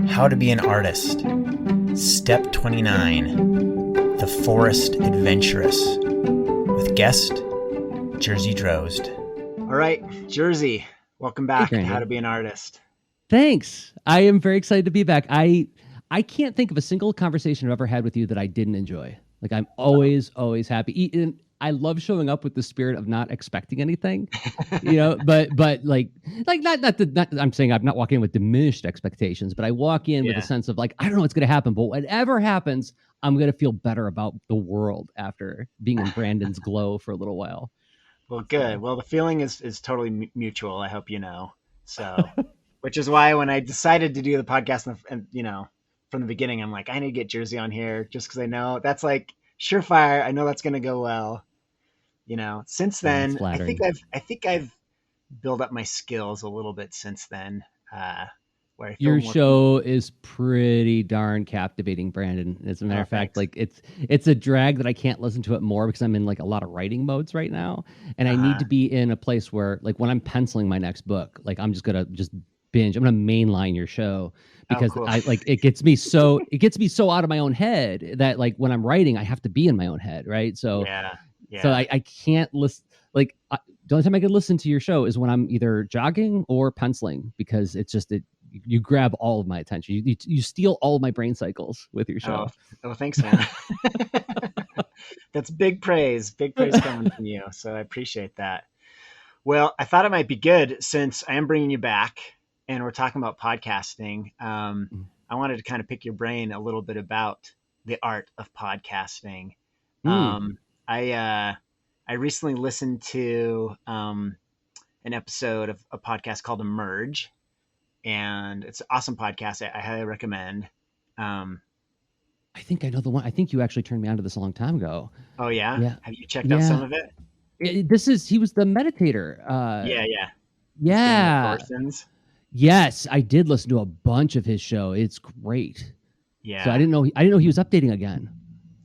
How to be an artist. Step 29. The Forest Adventurous. With guest, Jerzy Drozd. All right, Jerzy, welcome back to Hey, How to Be an Artist. Thanks. I am very excited to be back. I can't think of a single conversation I've ever had with you that I didn't enjoy. Like I'm always happy. And I love showing up with the spirit of not expecting anything, but like not I'm saying I'm not walking in with diminished expectations, but I walk in with a sense of like, I don't know what's going to happen, but whatever happens, I'm going to feel better about the world after being in Brandon's glow for a little while. Well, good. Well, the feeling is totally mutual. I hope you know. So, which is why when I decided to do the podcast and from the beginning, I'm like, I need to get Jerzy on here just because I know that's like surefire. I know that's going to go well. Since then, I think I've built up my skills a little bit since then. Where I feel your more show is pretty darn captivating, Brandon. As a matter of fact, thanks. like it's a drag that I can't listen to it more because I'm in like a lot of writing modes right now, and I need to be in a place where like when I'm penciling my next book, like I'm just gonna binge. I'm gonna mainline your show because cool. it gets me so out of my own head that like when I'm writing, I have to be in my own head, right? So so I can't listen. Like the only time I can listen to your show is when I'm either jogging or penciling because it's just you grab all of my attention. You steal all of my brain cycles with your show. Oh, thanks, man. That's big praise coming from you. So I appreciate that. Well, I thought it might be good since I am bringing you back and we're talking about podcasting. I wanted to kind of pick your brain a little bit about the art of podcasting. I recently listened to an episode of a podcast called Emerge, and it's an awesome podcast. I highly recommend. I think I know the one. I think you actually turned me on to this a long time ago. Oh yeah? Yeah. Have you checked out some of it? He was the meditator. Yeah. Yes, I did listen to a bunch of his show. It's great. Yeah. So I didn't know he was updating again.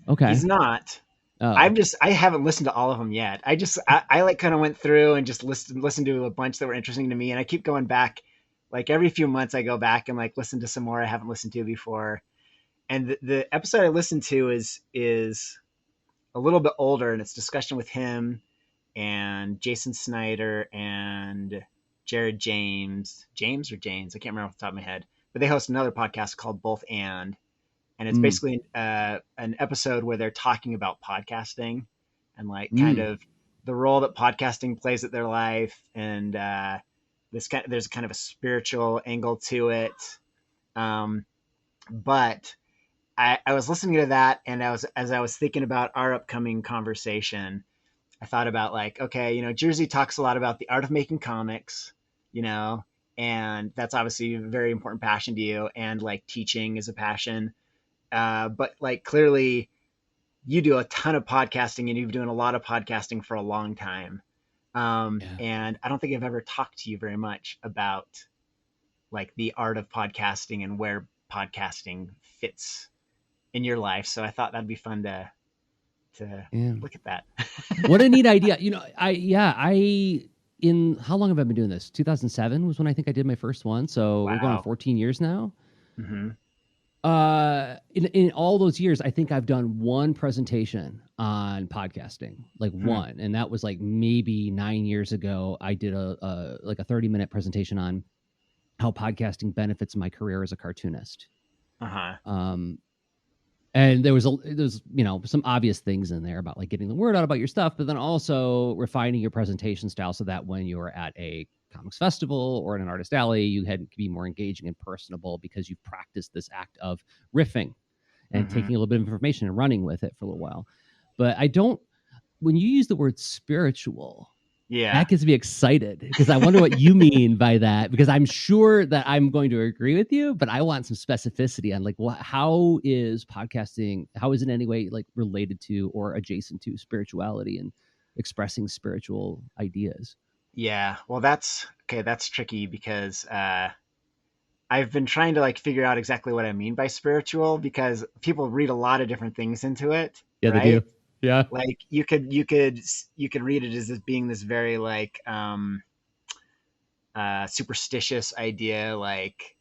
Okay. He's not. Oh. I haven't listened to all of them yet. I like kind of went through and just listened to a bunch that were interesting to me. And I keep going back, like every few months I go back and like listen to some more I haven't listened to before. And the episode I listened to is a little bit older, and it's discussion with him and Jason Snyder and Jared James, I can't remember off the top of my head, but they host another podcast called Both And it's basically an episode where they're talking about podcasting and like kind of the role that podcasting plays at their life. And there's kind of a spiritual angle to it. But I was listening to that, and as I was thinking about our upcoming conversation, I thought about like, okay, Jerzy talks a lot about the art of making comics, and that's obviously a very important passion to you, and like teaching is a passion. But like clearly you do a ton of podcasting, and you've been doing a lot of podcasting for a long time. And I don't think I've ever talked to you very much about like the art of podcasting and where podcasting fits in your life. So I thought that'd be fun to look at that. What a neat idea. In how long have I been doing this? 2007 was when I think I did my first one. So We're going on 14 years now. Mm-hmm. In all those years, I think I've done one presentation on podcasting, like one, and that was like maybe 9 years ago. I did a 30-minute presentation on how podcasting benefits my career as a cartoonist. And there's some obvious things in there about like getting the word out about your stuff, but then also refining your presentation style so that when you're at a comics festival or in an artist alley, you can be more engaging and personable because you've practiced this act of riffing and taking a little bit of information and running with it for a little while. But when you use the word spiritual, that gets me excited because I wonder what you mean by that, because I'm sure that I'm going to agree with you, but I want some specificity on like how is podcasting, how is it in any way like related to or adjacent to spirituality and expressing spiritual ideas? Yeah, well, that's tricky because I've been trying to like figure out exactly what I mean by spiritual, because people read a lot of different things into it. Yeah, right? They do. Yeah. Like you could read it as being this very like superstitious idea, like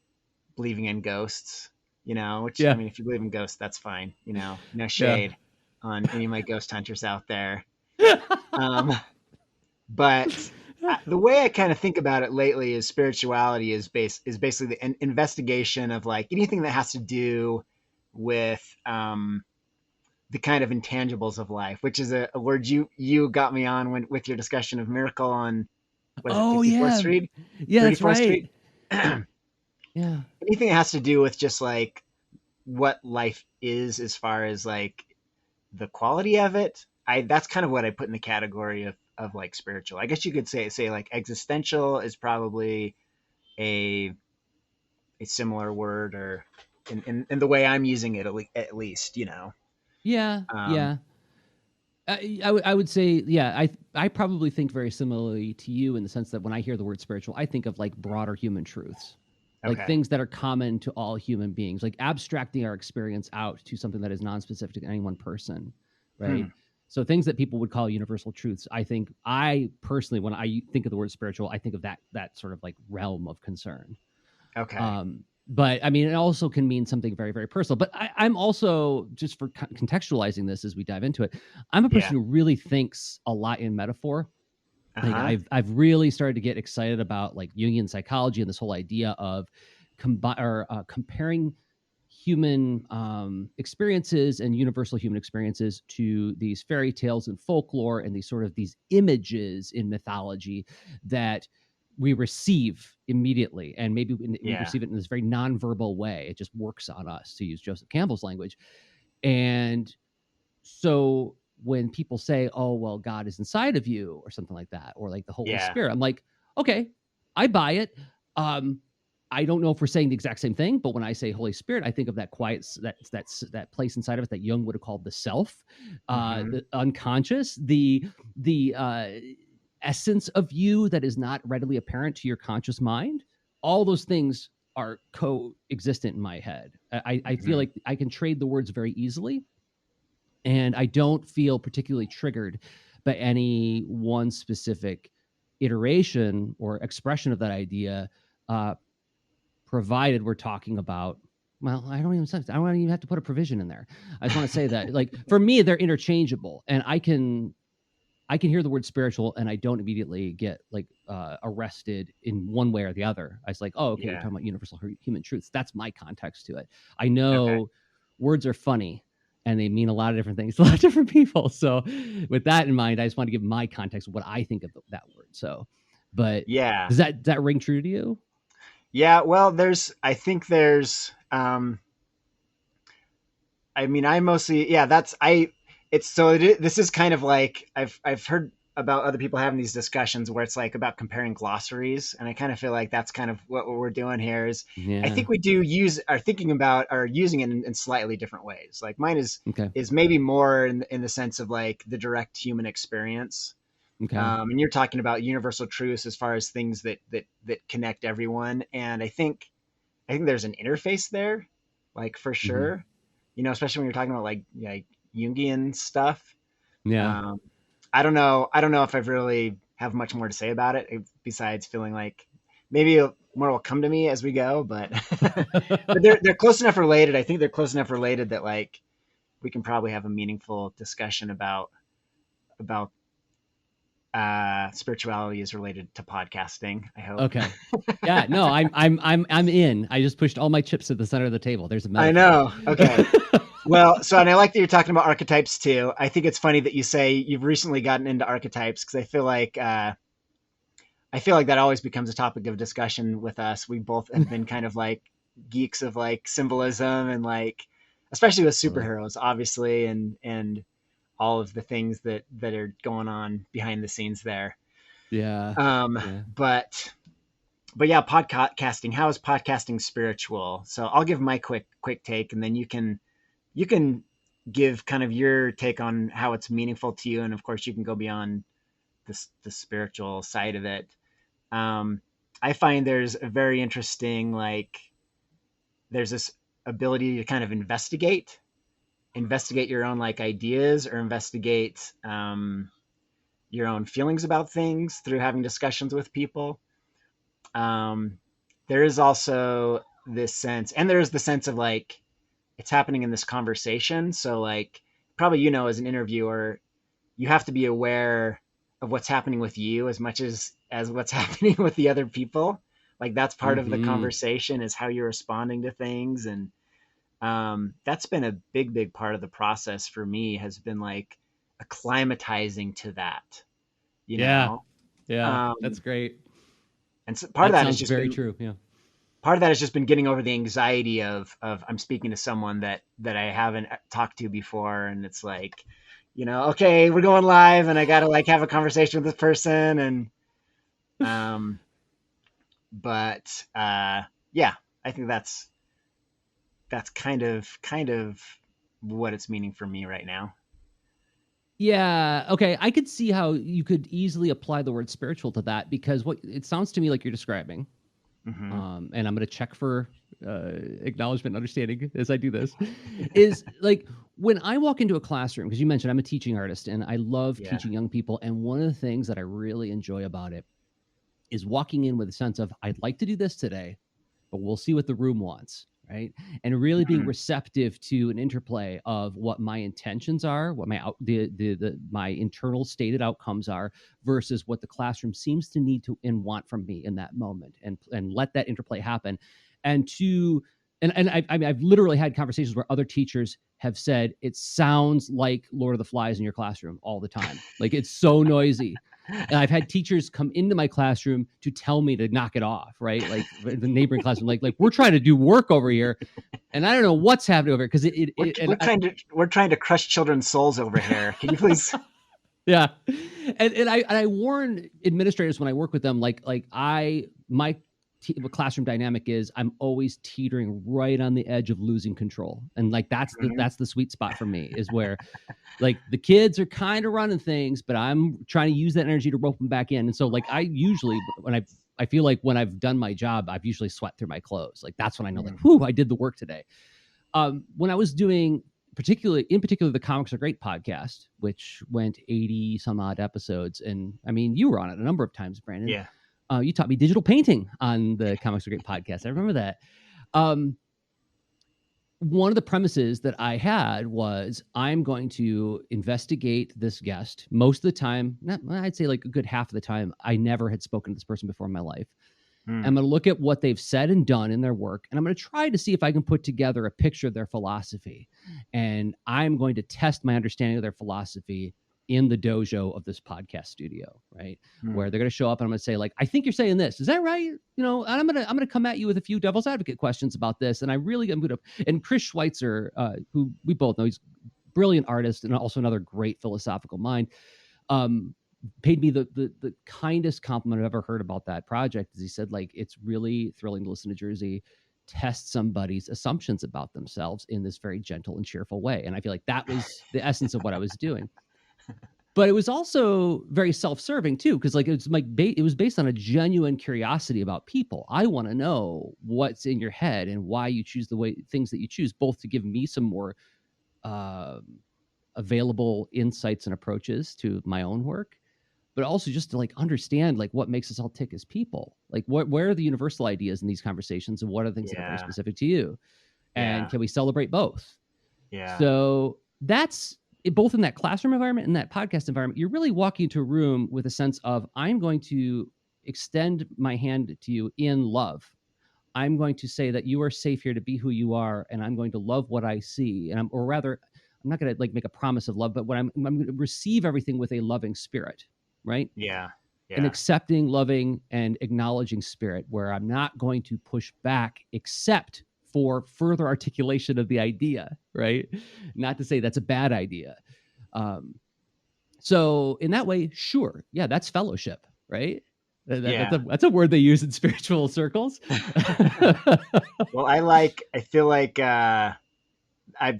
believing in ghosts, which, I Yeah. mean, if you believe in ghosts, that's fine, no Yeah. shade on any of my ghost hunters out there. Um, but the way I kind of think about it lately is spirituality is basically the investigation of like anything that has to do with the kind of intangibles of life, which is a word you got me on with your discussion of Miracle on, what is it, Oh 54th yeah. Street, Yeah, that's 34th right. Street. Yeah. Anything that has to do with just like what life is as far as like the quality of it. That's kind of what I put in the category of like spiritual. I guess you could say like existential is probably a similar word, or in the way I'm using it at least, Yeah. Um, Yeah. I would say, yeah, I probably think very similarly to you in the sense that when I hear the word spiritual, I think of like broader human truths, like okay. things that are common to all human beings, like abstracting our experience out to something that is non-specific to any one person, right? Hmm. So things that people would call universal truths. I personally, when I think of the word spiritual, I think of that sort of like realm of concern. Okay. But I mean, it also can mean something very, very personal. But I'm also, just for contextualizing this as we dive into it, I'm a Yeah. person who really thinks a lot in metaphor. Like Uh-huh. I've really started to get excited about like Jungian psychology and this whole idea of comparing human experiences and universal human experiences to these fairy tales and folklore and these images in mythology that we receive immediately, and maybe we Yeah. receive it in this very nonverbal way. It just works on us, to use Joseph Campbell's language. And so when people say, "Oh, well, God is inside of you," or something like that, or like the Holy Yeah. Spirit, I'm like, okay, I buy it. Um, I don't know if we're saying the exact same thing, but when I say Holy Spirit, I think of that quiet, that place inside of us that Jung would have called the self, Mm-hmm. the unconscious, the essence of you that is not readily apparent to your conscious mind. All those things are coexistent in my head. I feel Mm-hmm. like I can trade the words very easily, and I don't feel particularly triggered by any one specific iteration or expression of that idea, uh, provided we're talking about. Well, I don't even have to put a provision in there. I just want to say that, like, for me, they're interchangeable, and I can hear the word spiritual, and I don't immediately get like arrested in one way or the other. I was like, oh, okay, you're Yeah. talking about universal human truths. That's my context to it. I Okay. know words are funny and they mean a lot of different things to a lot of different people. So with that in mind, I just want to give my context of what I think of that word. So, but Yeah. does that ring true to you? Yeah. Well, I think I mean, I mostly, yeah, this is kind of like, I've heard about other people having these discussions where it's like about comparing glossaries. And I kind of feel like that's kind of what we're doing here is I Yeah. think are thinking about, or using it in slightly different ways. Like mine Okay. is maybe more in the sense of like the direct human experience. Okay. And you're talking about universal truths as far as things that connect everyone. And I think there's an interface there, like for Hmm. sure. Especially when you're talking about like Jungian stuff. Yeah. Um, I don't know. I don't know if I've really have much more to say about it besides feeling like maybe more will come to me as we go. But but they're close enough related. I think they're close enough related that like we can probably have a meaningful discussion about spirituality is related to podcasting. I hope. Okay. Yeah, no, I'm in. I just pushed all my chips to the center of the table. There's a I metaphor. know. Okay. Well, and I like that you're talking about archetypes too. I think it's funny that you say you've recently gotten into archetypes because I feel like that always becomes a topic of discussion with us. We both have been kind of like geeks of like symbolism and like, especially with Totally. superheroes, obviously, and all of the things that are going on behind the scenes there. Yeah. Um, Yeah. but yeah, podcasting. How is podcasting spiritual? So I'll give my quick take, and then you can give kind of your take on how it's meaningful to you, and of course you can go beyond the spiritual side of it. um, I find there's a very interesting, like, there's this ability to kind of investigate your own like ideas, or investigate your own feelings about things through having discussions with people. um, there is also this sense, and there's the sense of like it's happening in this conversation. So like probably, as an interviewer, you have to be aware of what's happening with you as much as what's happening with the other people. Like that's part of the conversation, is how you're responding to things. And that's been a big part of the process for me, has been like acclimatizing to that, Yeah. know? That's great. And so part of that is sounds just very been, true. Yeah. part of that has just been getting over the anxiety of I'm speaking to someone that I haven't talked to before, and it's like, okay, we're going live, and I got to like have a conversation with this person, and but yeah, I think that's kind of what it's meaning for me right now. Yeah. Okay. I could see how you could easily apply the word spiritual to that, because what it sounds to me like you're describing, and I'm going to check for acknowledgement and understanding as I do this, is like when I walk into a classroom, because you mentioned I'm a teaching artist and I love teaching young people. And one of the things that I really enjoy about it is walking in with a sense of, I'd like to do this today, but we'll see what the room wants. Right. And really being receptive to an interplay of what my intentions are, what my my internal stated outcomes are, versus what the classroom seems to need to and want from me in that moment, and let that interplay happen. And I've literally had conversations where other teachers have said, it sounds like Lord of the Flies in your classroom all the time. Like it's so noisy. And I've had teachers come into my classroom to tell me to knock it off, right? Like the neighboring classroom, like we're trying to do work over here, and I don't know what's happening over here, because we're trying to crush children's souls over here. Can you please? Yeah, and I warn administrators when I work with them, my classroom dynamic is I'm always teetering right on the edge of losing control, and like that's the sweet spot for me, is where like the kids are kind of running things, but I'm trying to use that energy to rope them back in. And so like I usually, when I feel like when I've done my job, I've usually sweat through my clothes. Like that's when I know, like, whew, I did the work today. When I was doing in particular the Comics Are Great podcast, which went 80 some odd episodes, and I mean you were on it a number of times, Brandon. Yeah. You taught me digital painting on the Comics Are Great podcast. I remember that. One of the premises that I had was, I'm going to investigate this guest. Most of the time, I'd say like a good half of the time, I never had spoken to this person before in my life. I'm going to look at what they've said and done in their work, and I'm going to try to see if I can put together a picture of their philosophy. And I'm going to test my understanding of their philosophy in the dojo of this podcast studio, right? Where they're going to show up and I'm going to say, like, I think you're saying this. Is that right? And I'm going to come at you with a few devil's advocate questions about this. And and Chris Schweitzer, who we both know, he's a brilliant artist and also another great philosophical mind, paid me the kindest compliment I've ever heard about that project. Is he said, like, it's really thrilling to listen to Jerzy test somebody's assumptions about themselves in this very gentle and cheerful way. And I feel like that was the essence of what I was doing. But it was also very self-serving too, because like it was based on a genuine curiosity about people. I want to know what's in your head and why you choose things that you choose, both to give me some more available insights and approaches to my own work, but also just to like understand like what makes us all tick as people. Like where are the universal ideas in these conversations, and what are the things that are very specific to you, and can we celebrate both? So that's both in that classroom environment and that podcast environment. You're really walking into a room with a sense of, I'm going to extend my hand to you in love. I'm going to say that you are safe here to be who you are, and I'm going to love what I see. And I'm not going to like make a promise of love, but I'm going to receive everything with a loving spirit, right? Yeah. An accepting, loving, and acknowledging spirit, where I'm not going to push back except for further articulation of the idea, right? Not to say that's a bad idea. So in that way, sure. Yeah, that's fellowship, right? That's a word they use in spiritual circles. Well, I feel like I'm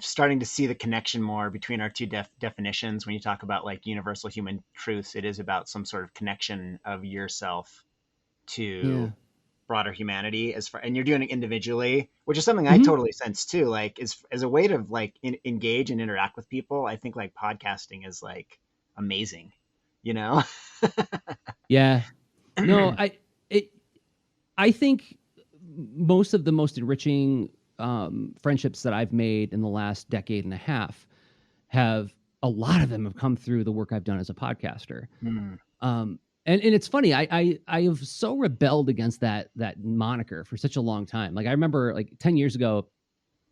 starting to see the connection more between our two definitions. When you talk about like universal human truths, it is about some sort of connection of yourself to broader humanity, and you're doing it individually, which is something I totally sense too. Like as a way to like engage and interact with people, I think like podcasting is like amazing, Yeah. No, I think most of the most enriching friendships that I've made in the last decade and a half a lot of them have come through the work I've done as a podcaster. And it's funny, I have so rebelled against that moniker for such a long time. Like I remember like 10 years ago,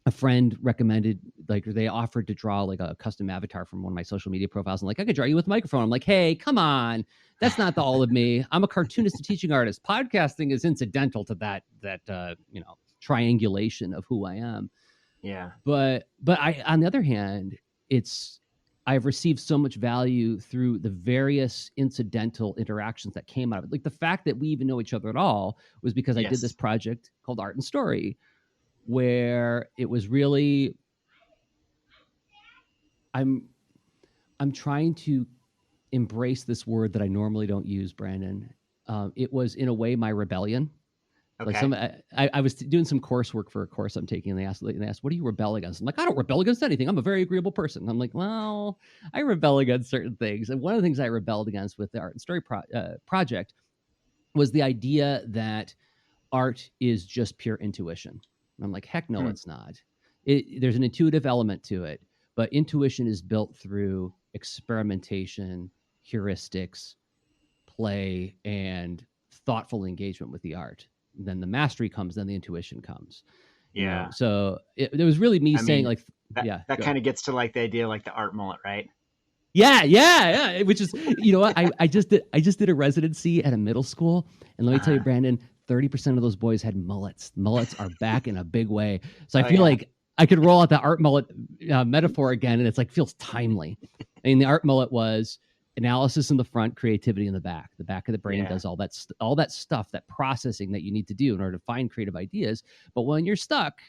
a friend recommended, like they offered to draw like a custom avatar from one of my social media profiles. And like, I could draw you with a microphone. I'm like, hey, come on. That's not all of me. I'm a cartoonist, a teaching artist. Podcasting is incidental to that triangulation of who I am. Yeah. But I, on the other hand, I've received so much value through the various incidental interactions that came out of it. Like the fact that we even know each other at all was because I did this project called Art and Story, where it was really, I'm trying to embrace this word that I normally don't use, Brandon. It was in a way my rebellion. Okay. Like I was doing some coursework for a course I'm taking, and they asked, what do you rebel against? I'm like, I don't rebel against anything. I'm a very agreeable person. And I'm like, well, I rebel against certain things. And one of the things I rebelled against with the Art and Story project was the idea that art is just pure intuition. And I'm like, heck no, it's not. There's an intuitive element to it, but intuition is built through experimentation, heuristics, play, and thoughtful engagement with the art. Then the mastery comes, then the intuition comes. Yeah. You know? So it was really me saying like, that kind of gets to like the idea, like the art mullet, right? Yeah. Which is, you know what? I just did a residency at a middle school, and let me tell you, Brandon, 30% of those boys had mullets. Mullets are back in a big way. So I feel like I could roll out the art mullet metaphor again, and it's like feels timely. I mean, the art mullet was analysis in the front, creativity in the back. The back of the brain does all that stuff, that processing that you need to do in order to find creative ideas. But when you're stuck,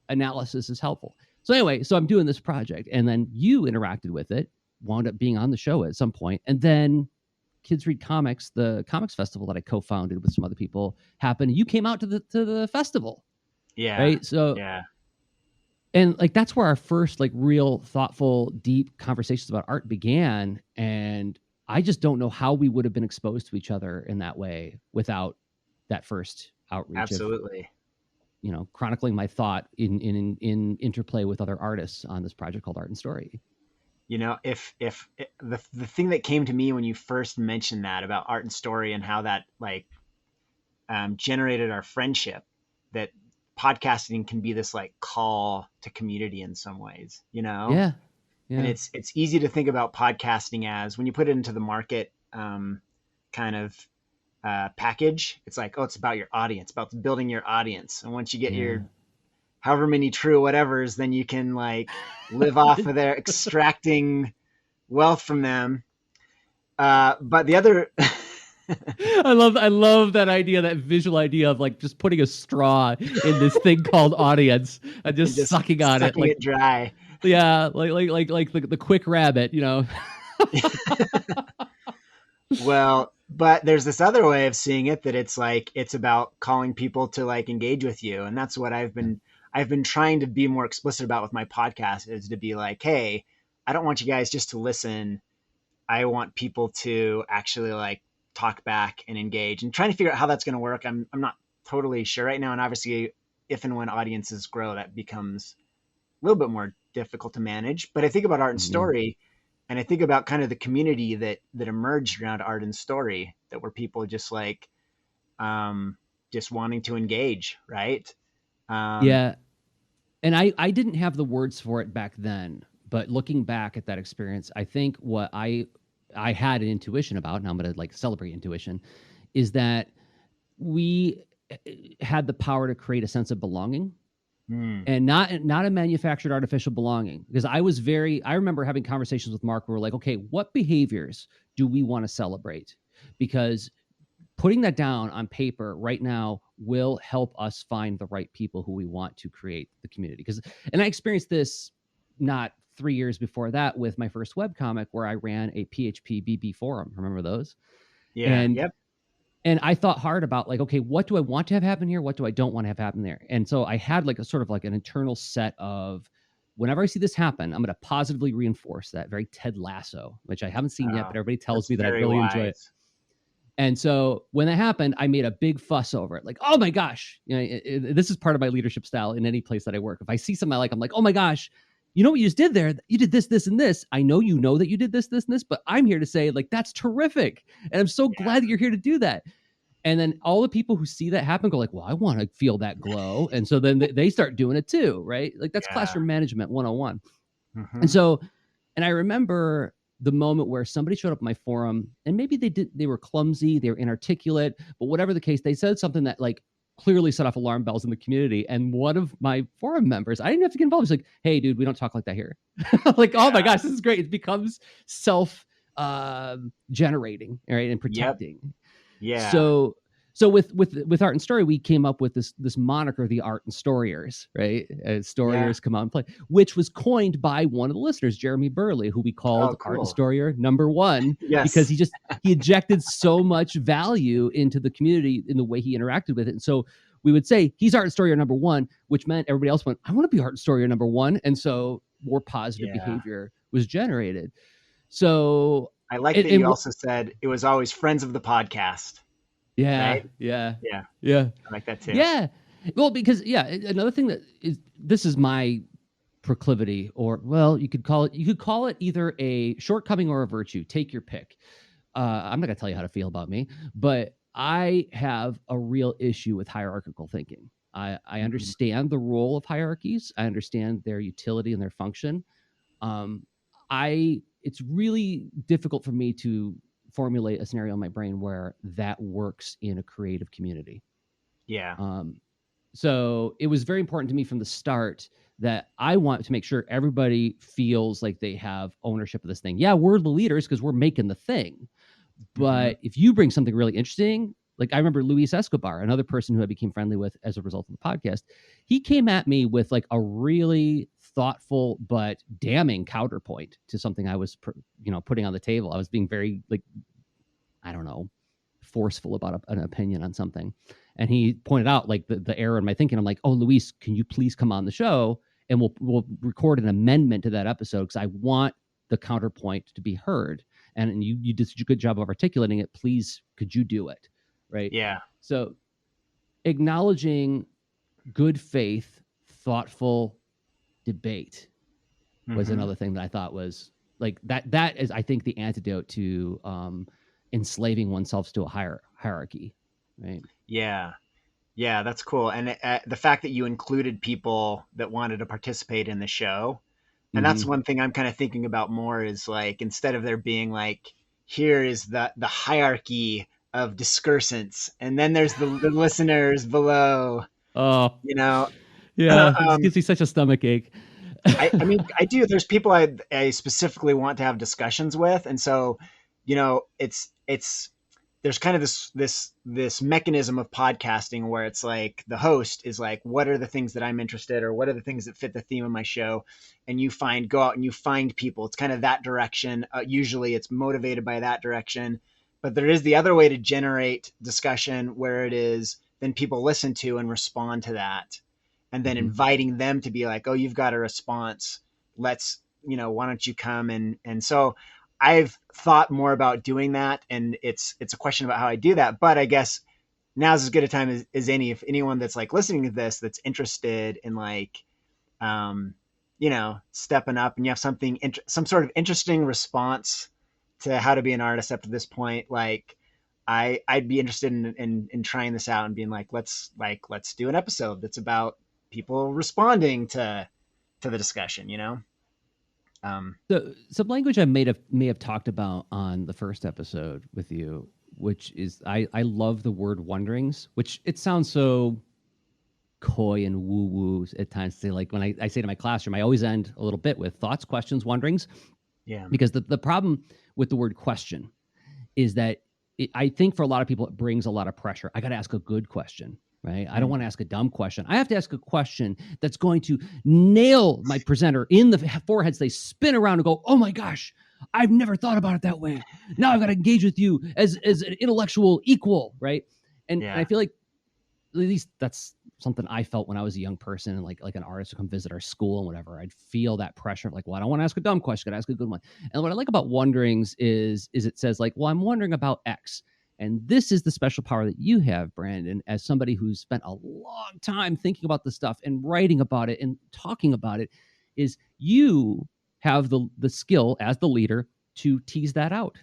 analysis is helpful. So anyway, so I'm doing this project, and then you interacted with it, wound up being on the show at some point, and then Kids Read Comics, the comics festival that I co-founded with some other people, happened. You came out to the festival. Yeah. Right. So and like that's where our first like real thoughtful, deep conversations about art began. And I just don't know how we would have been exposed to each other in that way without that first outreach. Absolutely. Of, chronicling my thought in interplay with other artists on this project called Art and Story. If the thing that came to me when you first mentioned that about Art and Story and how that like generated our friendship, that podcasting can be this like call to community in some ways, Yeah. And it's easy to think about podcasting as, when you put it into the market kind of package, it's like, oh, it's about your audience, about building your audience. And once you get your however many true whatevers, then you can like live off of their extracting wealth from them. But the other I love that idea, that visual idea of like just putting a straw in this thing called audience and just sucking on it, like it dry. Yeah, like the quick rabbit, Well, but there's this other way of seeing it, that it's like it's about calling people to like engage with you, and that's what I've been trying to be more explicit about with my podcast, is to be like, hey, I don't want you guys just to listen. I want people to actually like talk back and engage, and trying to figure out how that's going to work. I'm not totally sure right now. And obviously if and when audiences grow, that becomes a little bit more difficult to manage. But I think about Art and Story, and I think about kind of the community that emerged around Art and Story, that were people just like, just wanting to engage. Right. Yeah. And I didn't have the words for it back then, but looking back at that experience, I think what I had an intuition about, and I'm going to like celebrate intuition, is that we had the power to create a sense of belonging, and not a manufactured artificial belonging. Because I remember having conversations with Mark where we're like, okay, what behaviors do we want to celebrate? Because putting that down on paper right now will help us find the right people who we want to create the community. And I experienced this not 3 years before that with my first webcomic, where I ran a PHP BB forum. Remember those? Yeah. And I thought hard about like, okay, what do I want to have happen here? What do I don't want to have happen there? And so I had like a sort of like an internal set of, whenever I see this happen, I'm going to positively reinforce that. Very Ted Lasso, which I haven't seen yet, but everybody tells me that I really enjoy it. And so when that happened, I made a big fuss over it. Like, oh my gosh, this is part of my leadership style in any place that I work. If I see something I like, I'm like, oh my gosh, you know what you just did there? You did this, this, and this. I know that you did this, this, and this, but I'm here to say, like, that's terrific. And I'm so glad that you're here to do that. And then all the people who see that happen go like, well, I want to feel that glow. And so then they start doing it too, right? Like that's classroom management 101. Mm-hmm. And I remember the moment where somebody showed up at my forum, and maybe they were clumsy, they were inarticulate, but whatever the case, they said something that like clearly set off alarm bells in the community. And one of my forum members, I didn't have to get involved. He's like, hey, dude, we don't talk like that here. Like, oh my gosh, this is great. It becomes self generating, right, and protecting. Yep. Yeah. So with Art and Story, we came up with this moniker, the Art and Storyers, right? Storyers come out and play, which was coined by one of the listeners, Jeremy Burley, who we called Art and Storyer #1, because he injected so much value into the community in the way he interacted with it. And so we would say he's Art and Storyer #1, which meant everybody else went, I want to be Art and Storyer #1, and so more positive behavior was generated. So I like that you also said it was always friends of the podcast. Yeah, right? Yeah. I like that too. Yeah. Well, because another thing that this is my proclivity, or well, you could call it either a shortcoming or a virtue. Take your pick. I'm not gonna tell you how to feel about me, but I have a real issue with hierarchical thinking. I understand the role of hierarchies. I understand their utility and their function. It's really difficult for me to formulate a scenario in my brain where that works in a creative community. Yeah. So it was very important to me from the start that I want to make sure everybody feels like they have ownership of this thing. Yeah, we're the leaders because we're making the thing. But if you bring something really interesting, like I remember Luis Escobar, another person who I became friendly with as a result of the podcast, he came at me with like a really thoughtful but damning counterpoint to something I was, putting on the table. I was being very forceful about an opinion on something. And he pointed out like the error in my thinking. I'm like, oh, Luis, can you please come on the show and we'll record an amendment to that episode because I want the counterpoint to be heard. And you did such a good job of articulating it. Please, could you do it? Right. Yeah. So acknowledging good faith, thoughtful debate was another thing that I thought was like that is, I think, the antidote to enslaving oneself to a hierarchy. Right. Yeah. Yeah. That's cool. And the fact that you included people that wanted to participate in the show. And that's one thing I'm kind of thinking about more is like, instead of there being like, here is the hierarchy of discursants, and then there's the listeners below. Oh, Yeah. It gives me such a stomach ache. I mean, I do. There's people I specifically want to have discussions with, and so, there's kind of this mechanism of podcasting where it's like the host is like, what are the things that I'm interested, or what are the things that fit the theme of my show, and go out and you find people. It's kind of that direction. Usually, it's motivated by that direction. But there is the other way to generate discussion where it is then people listen to and respond to that. And then inviting them to be like, oh, you've got a response. Let's, why don't you come? And so I've thought more about doing that. And it's a question about how I do that. But I guess now's as good a time as any, if anyone that's like listening to this, that's interested in like, stepping up and you have some sort of interesting response to how to be an artist up to this point. Like I'd be interested in trying this out and being like, let's do an episode that's about people responding to the discussion, So some language I may have talked about on the first episode with you, which is I love the word wonderings, which it sounds so coy and woo-woo at times. Say like when I say to my classroom, I always end a little bit with thoughts, questions, wonderings. Yeah. Because the problem with the word question is that I think for a lot of people, it brings a lot of pressure. I got to ask a good question, right? I don't want to ask a dumb question. I have to ask a question that's going to nail my presenter in the forehead so they spin around and go, oh my gosh, I've never thought about it that way. Now I've got to engage with you as an intellectual equal, right? And I feel like at least that's something I felt when I was a young person and like an artist would come visit our school and whatever. I'd feel that pressure of like, well, I don't want to ask a dumb question. I got to ask a good one. And what I like about wonderings is it says like, well, I'm wondering about X. And this is the special power that you have, Brandon, as somebody who's spent a long time thinking about this stuff and writing about it and talking about it, is you have the skill as the leader to tease that out.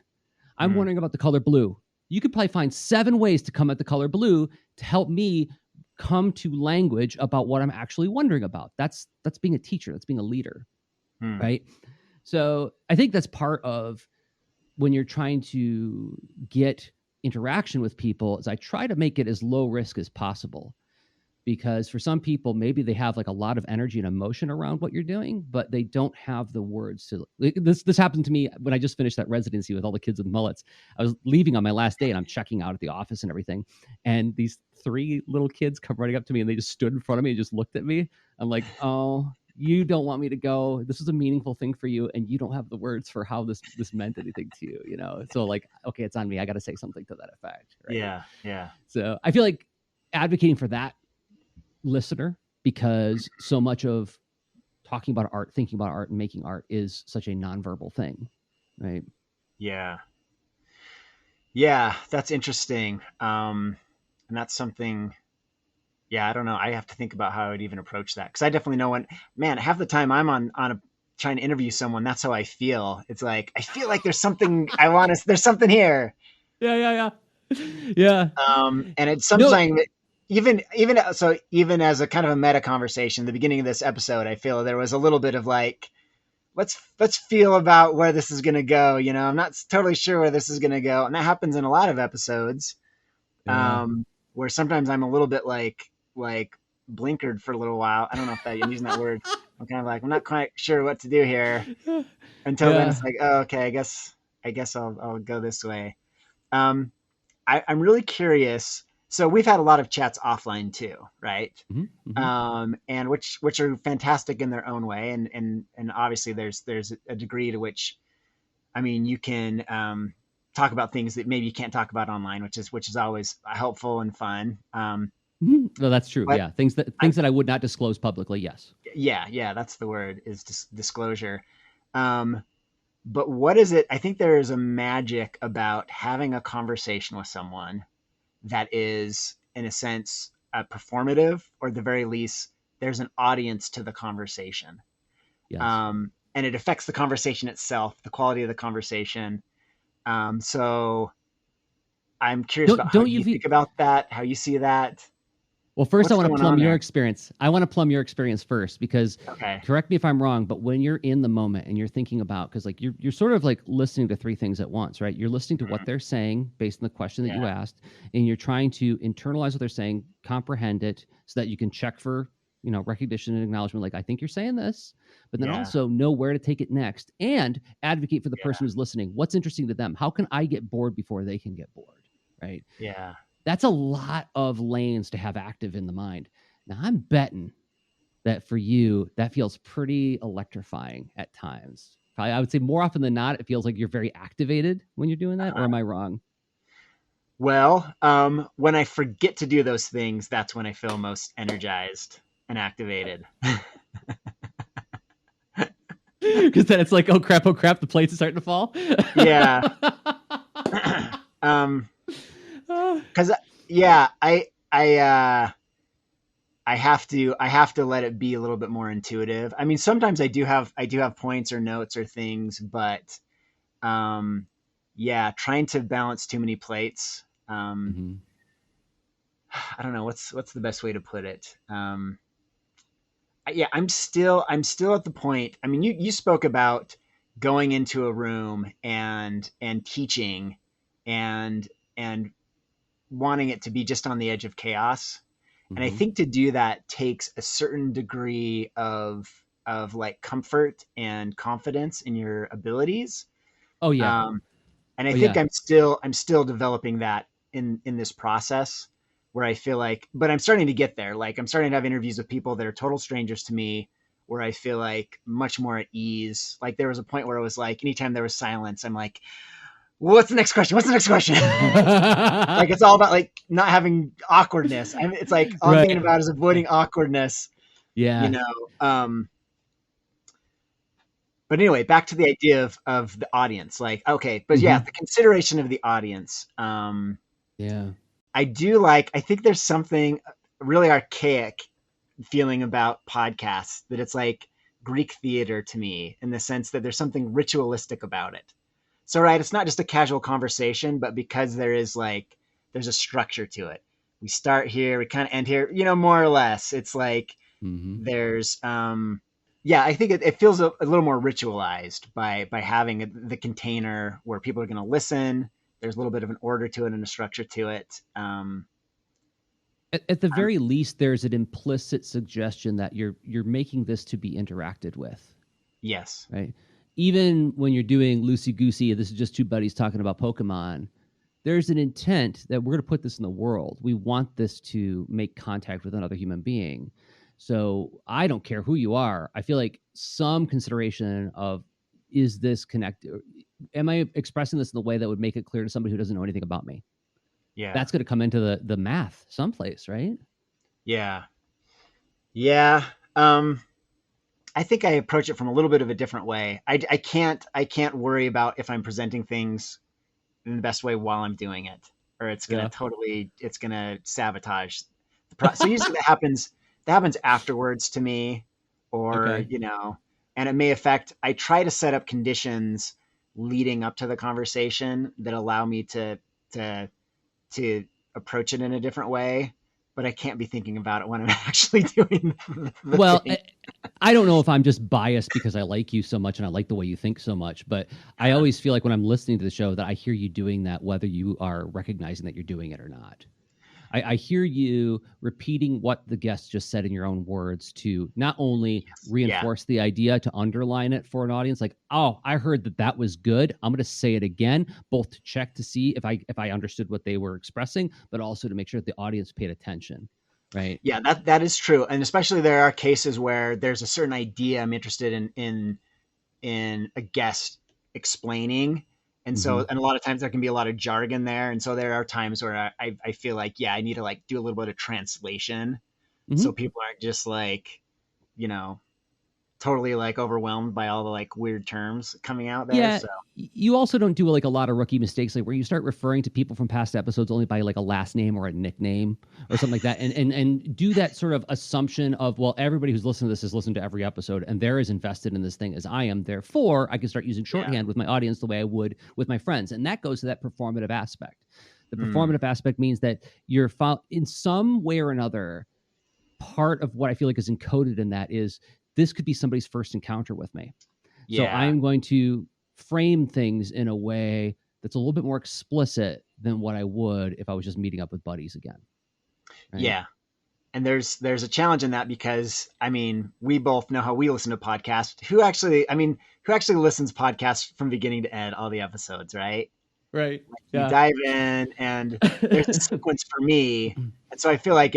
I'm wondering about the color blue. You could probably find 7 ways to come at the color blue to help me come to language about what I'm actually wondering about. That's being a teacher. That's being a leader, right? So I think that's part of when you're trying to get interaction with people, is I try to make it as low risk as possible. Because for some people, maybe they have like a lot of energy and emotion around what you're doing, but they don't have the words to. This happened to me when I just finished that residency with all the kids with mullets. I was leaving on my last day and I'm checking out at the office and everything. And these 3 little kids come running up to me and they just stood in front of me and just looked at me. I'm like, oh, you don't want me to go. This is a meaningful thing for you. And you don't have the words for how this meant anything to you, you know? So like, okay, it's on me. I got to say something to that effect. Right? Yeah. So I feel like advocating for that listener, because so much of talking about art, thinking about art, and making art is such a nonverbal thing, right? Yeah, that's interesting. And that's something, I don't know. I have to think about how I would even approach that. Cause I definitely know half the time I'm on trying to interview someone, that's how I feel. It's like, I feel like there's something there's something here. Yeah. And it's something that, even as a kind of a meta conversation, the beginning of this episode, I feel there was a little bit of like, let's feel about where this is going to go. You know, I'm not totally sure where this is going to go. And that happens in a lot of episodes, where sometimes I'm a little bit like blinkered for a little while. I don't know if I'm using that word. I'm kind of like, I'm not quite sure what to do here until then it's like, oh, okay, I guess I'll go this way. I'm really curious. So we've had a lot of chats offline too, right? And which are fantastic in their own way. And obviously there's a degree to which, I mean, you can talk about things that maybe you can't talk about online, which is always helpful and fun. No, that's true. Yeah. Things that I would not disclose publicly. Yes. Yeah. That's the word, is disclosure. But what is it? I think there is a magic about having a conversation with someone that is, in a sense, performative, or at the very least, there's an audience to the conversation. Yes. And it affects the conversation itself, the quality of the conversation. So I'm curious about how you think about that, how you see that. Well, first I want to plumb your experience. I want to plumb your experience first, because correct me if I'm wrong, but when you're in the moment and you're thinking about, because like you're sort of like listening to 3 things at once, right? You're listening to what they're saying based on the question that you asked, and you're trying to internalize what they're saying, comprehend it, so that you can check for, you know, recognition and acknowledgement. Like, I think you're saying this, but then also know where to take it next and advocate for the person who's listening. What's interesting to them? How can I get bored before they can get bored? Right. Yeah. That's a lot of lanes to have active in the mind. Now, I'm betting that for you, that feels pretty electrifying at times. Probably, I would say more often than not, it feels like you're very activated when you're doing that. Or am I wrong? Well, when I forget to do those things, that's when I feel most energized and activated. Because then it's like, oh crap, the plates are starting to fall. Yeah. Because I have to let it be a little bit more intuitive. I mean, sometimes I do have points or notes or things, but trying to balance too many plates. I don't know what's the best way to put it. I'm still at the point. I mean, you spoke about going into a room and teaching and wanting it to be just on the edge of chaos. And I think to do that takes a certain degree of like comfort and confidence in your abilities. Oh yeah. And I think I'm still developing that in this process, where I feel like, but I'm starting to get there. Like, I'm starting to have interviews with people that are total strangers to me, where I feel like much more at ease. Like, there was a point where it was like, anytime there was silence, I'm like, what's the next question? Like, it's all about like not having awkwardness. It's like all I'm thinking about is avoiding awkwardness. Yeah. You know? But anyway, back to the idea of the audience. Like, okay, but the consideration of the audience. Yeah. I think there's something really archaic feeling about podcasts, that it's like Greek theater to me, in the sense that there's something ritualistic about it. So, right, it's not just a casual conversation, but because there's a structure to it. We start here, we kind of end here, more or less. It's like Mm-hmm. there's, yeah, I think it feels a little more ritualized by having the container where people are going to listen. There's a little bit of an order to it and a structure to it. At the very least, there's an implicit suggestion that you're making this to be interacted with, Yes. right? Even when you're doing loosey goosey, this is just two buddies talking about Pokemon. There's an intent that we're going to put this in the world. We want this to make contact with another human being. So I don't care who you are. I feel like some consideration of, is this connected? Am I expressing this in the way that would make it clear to somebody who doesn't know anything about me? Yeah. That's going to come into the math someplace, right? Yeah. Yeah. I think I approach it from a little bit of a different way. I can't worry about if I'm presenting things in the best way while I'm doing it, or it's gonna it's gonna sabotage the process. So usually that happens afterwards to me, or Okay. and it may affect. I try to set up conditions leading up to the conversation that allow me to to approach it in a different way, but I can't be thinking about it when I'm actually doing the Well, thing. I don't know if I'm just biased because I like you so much and I like the way you think so much, but I always feel like when I'm listening to the show that I hear you doing that, whether you are recognizing that you're doing it or not. I hear you repeating what the guest just said in your own words to not only Yes. Yeah. reinforce the idea, to underline it for an audience, like, oh, I heard that was good. I'm going to say it again, both to check to see if I understood what they were expressing, but also to make sure that the audience paid attention. Right. Yeah, that is true. And especially there are cases where there's a certain idea I'm interested in a guest explaining. And Mm-hmm. so, and a lot of times there can be a lot of jargon there. And so there are times where I feel like, yeah, I need to do a little bit of translation. Mm-hmm. So people aren't just you know, totally overwhelmed by all the weird terms coming out there. Yeah, So you also don't do a lot of rookie mistakes, like where you start referring to people from past episodes only by a last name or a nickname or something like that, and do that sort of assumption of, well, everybody who's listening to this has listened to every episode and they're as invested in this thing as I am. Therefore, I can start using yeah. shorthand with my audience the way I would with my friends, and that goes to that performative aspect. The Mm. performative aspect means that you're in some way or another. Part of what I feel like is encoded in that is this could be somebody's first encounter with me. So I Yeah. am going to frame things in a way that's a little bit more explicit than what I would if I was just meeting up with buddies again. Right? Yeah. And there's a challenge in that, because we both know how we listen to podcasts. Who actually listens podcasts from beginning to end, all the episodes, right? Right. You dive in, and there's a sequence for me, and so I feel like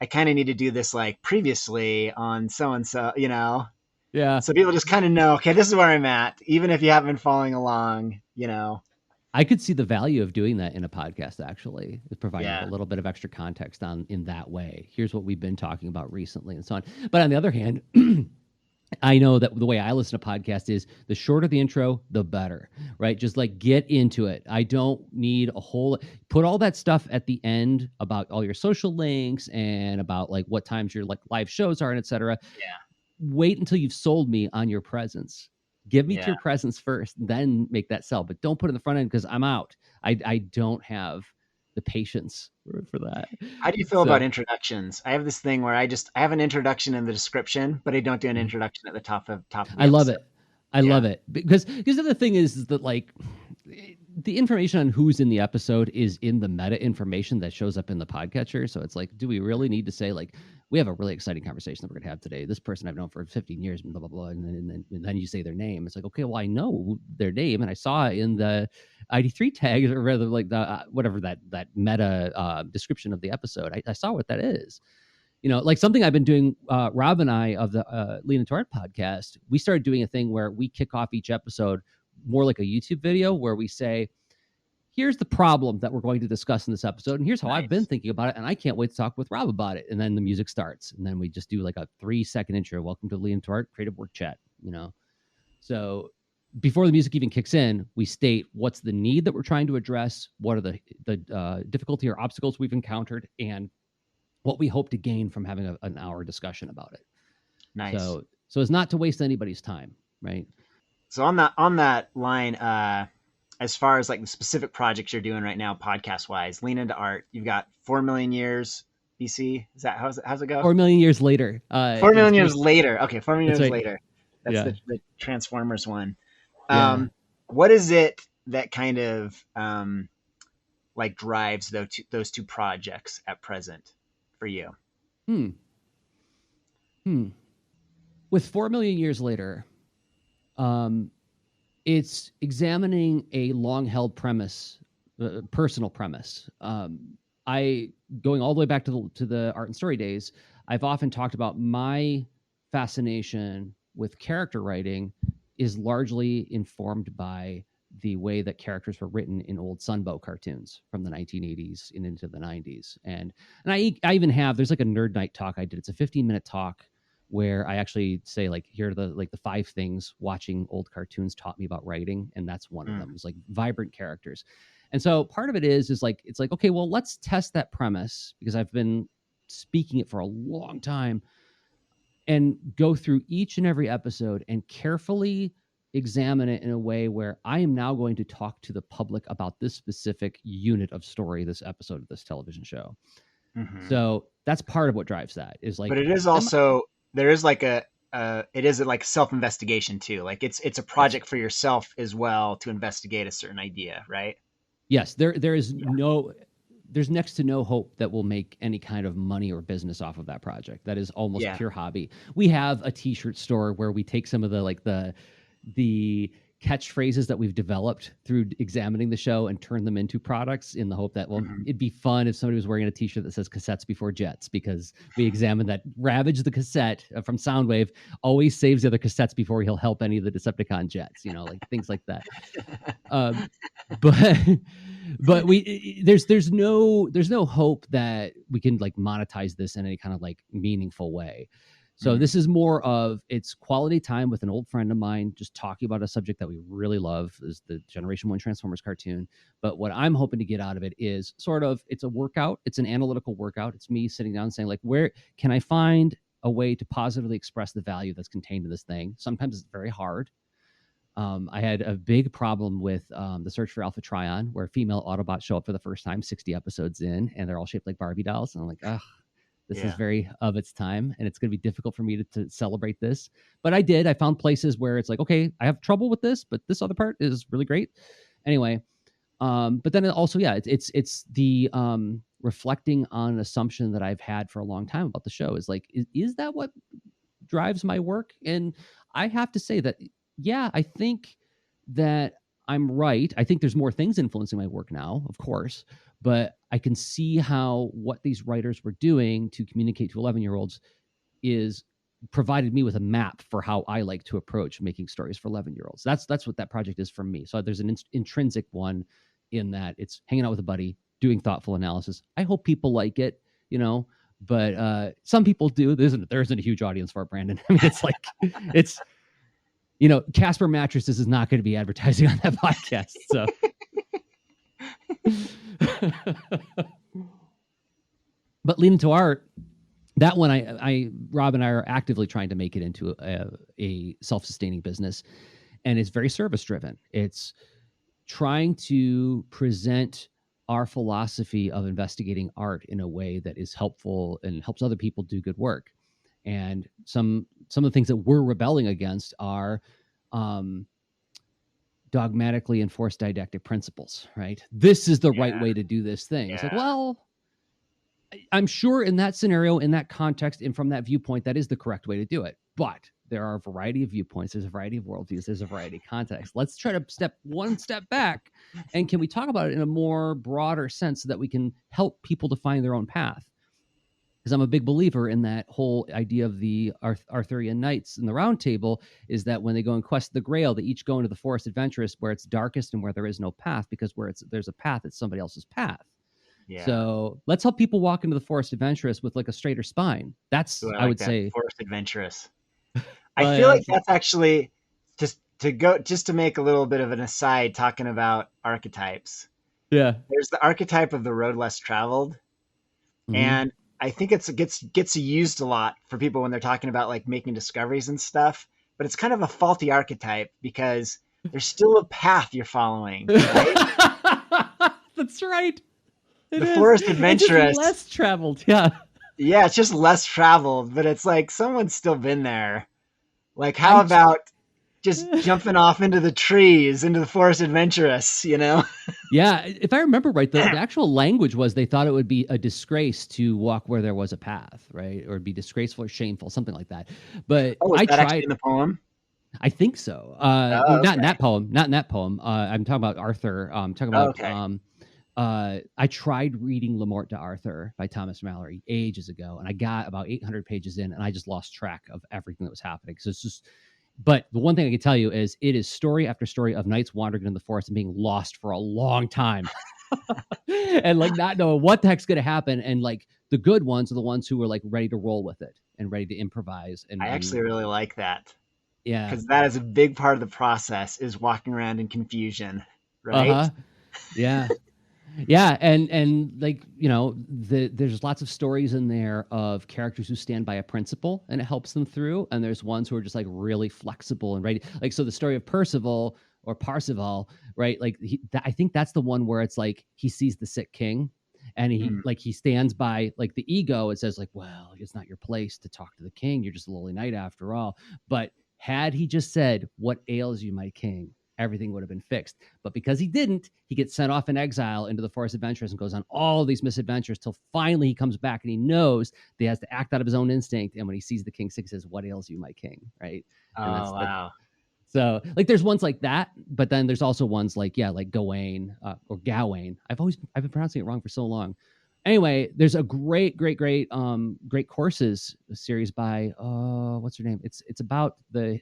I kind of need to do this previously on so and so, Yeah. so people just kind of know, okay, this is where I'm at, even if you haven't been following along, I could see the value of doing that in a podcast, actually, is providing Yeah. a little bit of extra context in that way. Here's what we've been talking about recently and so on. But on the other hand, I know that the way I listen to podcasts is the shorter the intro, the better, right? Just get into it. I don't need put all that stuff at the end about all your social links and about what times your live shows are and et cetera. Yeah. Wait until you've sold me on your presence. Give me to Yeah. your presence first, then make that sell. But don't put it in the front end, because I'm out. I don't have the patience for that. How do you feel about introductions? I have this thing where I have an introduction in the description, but I don't do an introduction at the top of the I love episode. it. I love it because the other thing is that the information on who's in the episode is in the meta information that shows up in the podcatcher. So it's do we really need to say we have a really exciting conversation that we're going to have today? This person I've known for 15 years, blah, blah, blah. And then you say their name. It's okay, well, I know their name and I saw it in the ID3 tag, or rather the, whatever that meta description of the episode. I saw what that is. Something I've been doing, Rob and I of the Lean Into Art podcast, we started doing a thing where we kick off each episode more like a YouTube video where we say, here's the problem that we're going to discuss in this episode, and here's how I've been thinking about it, and I can't wait to talk with Rob about it. And then the music starts, and then we just do a 3-second intro. Welcome to Lean Into Art Creative Work Chat, So before the music even kicks in, we state what's the need that we're trying to address, what are the difficulty or obstacles we've encountered, and what we hope to gain from having an hour discussion about it. Nice. So as not to waste anybody's time, right? So on that line, as far as like the specific projects you're doing right now, podcast wise, lean into art. You've got 4 million years BC. Is that how's it go? 4 million years later. 4 million years later. Okay, 4 million years right. later. That's Yeah. the Transformers one. Yeah. What is it that kind of like drives those two projects at present for you? With 4 million years later, it's examining a long-held premise, personal premise. I going all the way back to the art and story days, I've often talked about my fascination with character writing is largely informed by the way that characters were written in old Sunbow cartoons from the 1980s and into the 90s. And I even have, there's like a nerd night talk I did. It's a 15-minute talk where I actually say like, here are the 5 things watching old cartoons taught me about writing. And that's one of them. It's like vibrant characters. And so part of it is like, it's like, okay, well, let's test that premise because I've been speaking it for a long time, and go through each and every episode and carefully examine it in a way where I am now going to talk to the public about this specific unit of story, this episode of this television show. Mm-hmm. So that's part of what drives that is like, but it is also, there is like it is like self-investigation too. Like it's a project for yourself as well to investigate a certain idea, right? Yes. There is there's next to no hope that we'll make any kind of money or business off of that project. That is almost pure hobby. We have a t-shirt store where we take some of the catchphrases that we've developed through examining the show and turn them into products in the hope that, it'd be fun if somebody was wearing a t-shirt that says cassettes before jets, because we examined that Ravage the cassette from Soundwave always saves the other cassettes before he'll help any of the Decepticon jets, like things like that. But there's no hope that we can like monetize this in any kind of like meaningful way. So this is more of it's quality time with an old friend of mine, just talking about a subject that we really love, is the Generation 1 Transformers cartoon. But what I'm hoping to get out of it is sort of, it's a workout. It's an analytical workout. It's me sitting down and saying like, where can I find a way to positively express the value that's contained in this thing? Sometimes it's very hard. I had a big problem with the Search for Alpha Trion, where female Autobots show up for the first time 60 episodes in, and they're all shaped like Barbie dolls. And I'm like, ugh. This is very of its time, and it's going to be difficult for me to celebrate this. But I did. I found places where it's like, okay, I have trouble with this, but this other part is really great. Anyway, but then also, it's the reflecting on an assumption that I've had for a long time about the show is like, is that what drives my work? And I have to say that, I think that I'm right. I think there's more things influencing my work now, of course, but I can see how what these writers were doing to communicate to 11-year-olds is provided me with a map for how I like to approach making stories for 11-year-olds. That's what that project is for me. So there's an intrinsic one in that it's hanging out with a buddy, doing thoughtful analysis. I hope people like it, but some people do. There isn't a huge audience for it, Brandon. I mean, it's like, it's, Casper Mattresses is not going to be advertising on that podcast. So. But lean into art, that one, Rob and I are actively trying to make it into a self-sustaining business, and it's very service driven. It's trying to present our philosophy of investigating art in a way that is helpful and helps other people do good work. And some of the things that we're rebelling against are dogmatically enforced didactic principles, right? This is the right way to do this thing. It's like, well, I'm sure in that scenario, in that context, and from that viewpoint, that is the correct way to do it. But there are a variety of viewpoints. There's a variety of worldviews. There's a variety of contexts. Let's try to step one step back. And can we talk about it in a more broader sense so that we can help people to find their own path? Because I'm a big believer in that whole idea of the Arthurian knights in the Round Table, is that when they go and quest the Grail, they each go into the forest adventurous where it's darkest and where there is no path, because there's a path, it's somebody else's path. Yeah. So let's help people walk into the forest adventurous with like a straighter spine. That's, I would say, forest adventurous. I feel like that's actually, just to make a little bit of an aside talking about archetypes. Yeah. There's the archetype of the road less traveled, and I think it gets used a lot for people when they're talking about like making discoveries and stuff. But it's kind of a faulty archetype because there's still a path you're following. Right? That's right. The forest adventurous, it's less traveled. Yeah. Yeah, it's just less traveled, but it's like someone's still been there. Like, how about just jumping off into the trees, into the forest adventurous, you know? Yeah, if I remember right, the actual language was they thought it would be a disgrace to walk where there was a path, right? Or it'd be disgraceful or shameful, something like that. But I tried actually in the poem. I think so. Not in that poem. Not in that poem. I'm talking about Arthur. I'm talking about. I tried reading Le Morte d'Arthur by Thomas Malory ages ago, and I got about 800 pages in, and I just lost track of everything that was happening. So it's just. But the one thing I can tell you is it is story after story of knights wandering in the forest and being lost for a long time. And like not knowing what the heck's going to happen. And like the good ones are the ones who are like ready to roll with it and ready to improvise. And I actually really like that. Yeah. Because that is a big part of the process is walking around in confusion. Right. Yeah. Yeah, and like, you know, there's lots of stories in there of characters who stand by a principle and it helps them through, and there's ones who are just like really flexible and ready. Like, so the story of Percival or Parzival, right? Like I think that's the one where it's like he sees the sick king and he stands by like the ego. It says like, well, it's not your place to talk to the king. You're just a lowly knight after all. But had he just said, "What ails you, my king?" everything would have been fixed. But because he didn't, he gets sent off in exile into the forest adventures and goes on all these misadventures till finally he comes back and he knows that he has to act out of his own instinct. And when he sees the king sick, he says, "What ails you, my king?" Right? Wow. So like there's ones like that, but then there's also ones like, like Gawain or Gawain. I've been pronouncing it wrong for so long. Anyway, there's a great courses series by what's her name? It's about the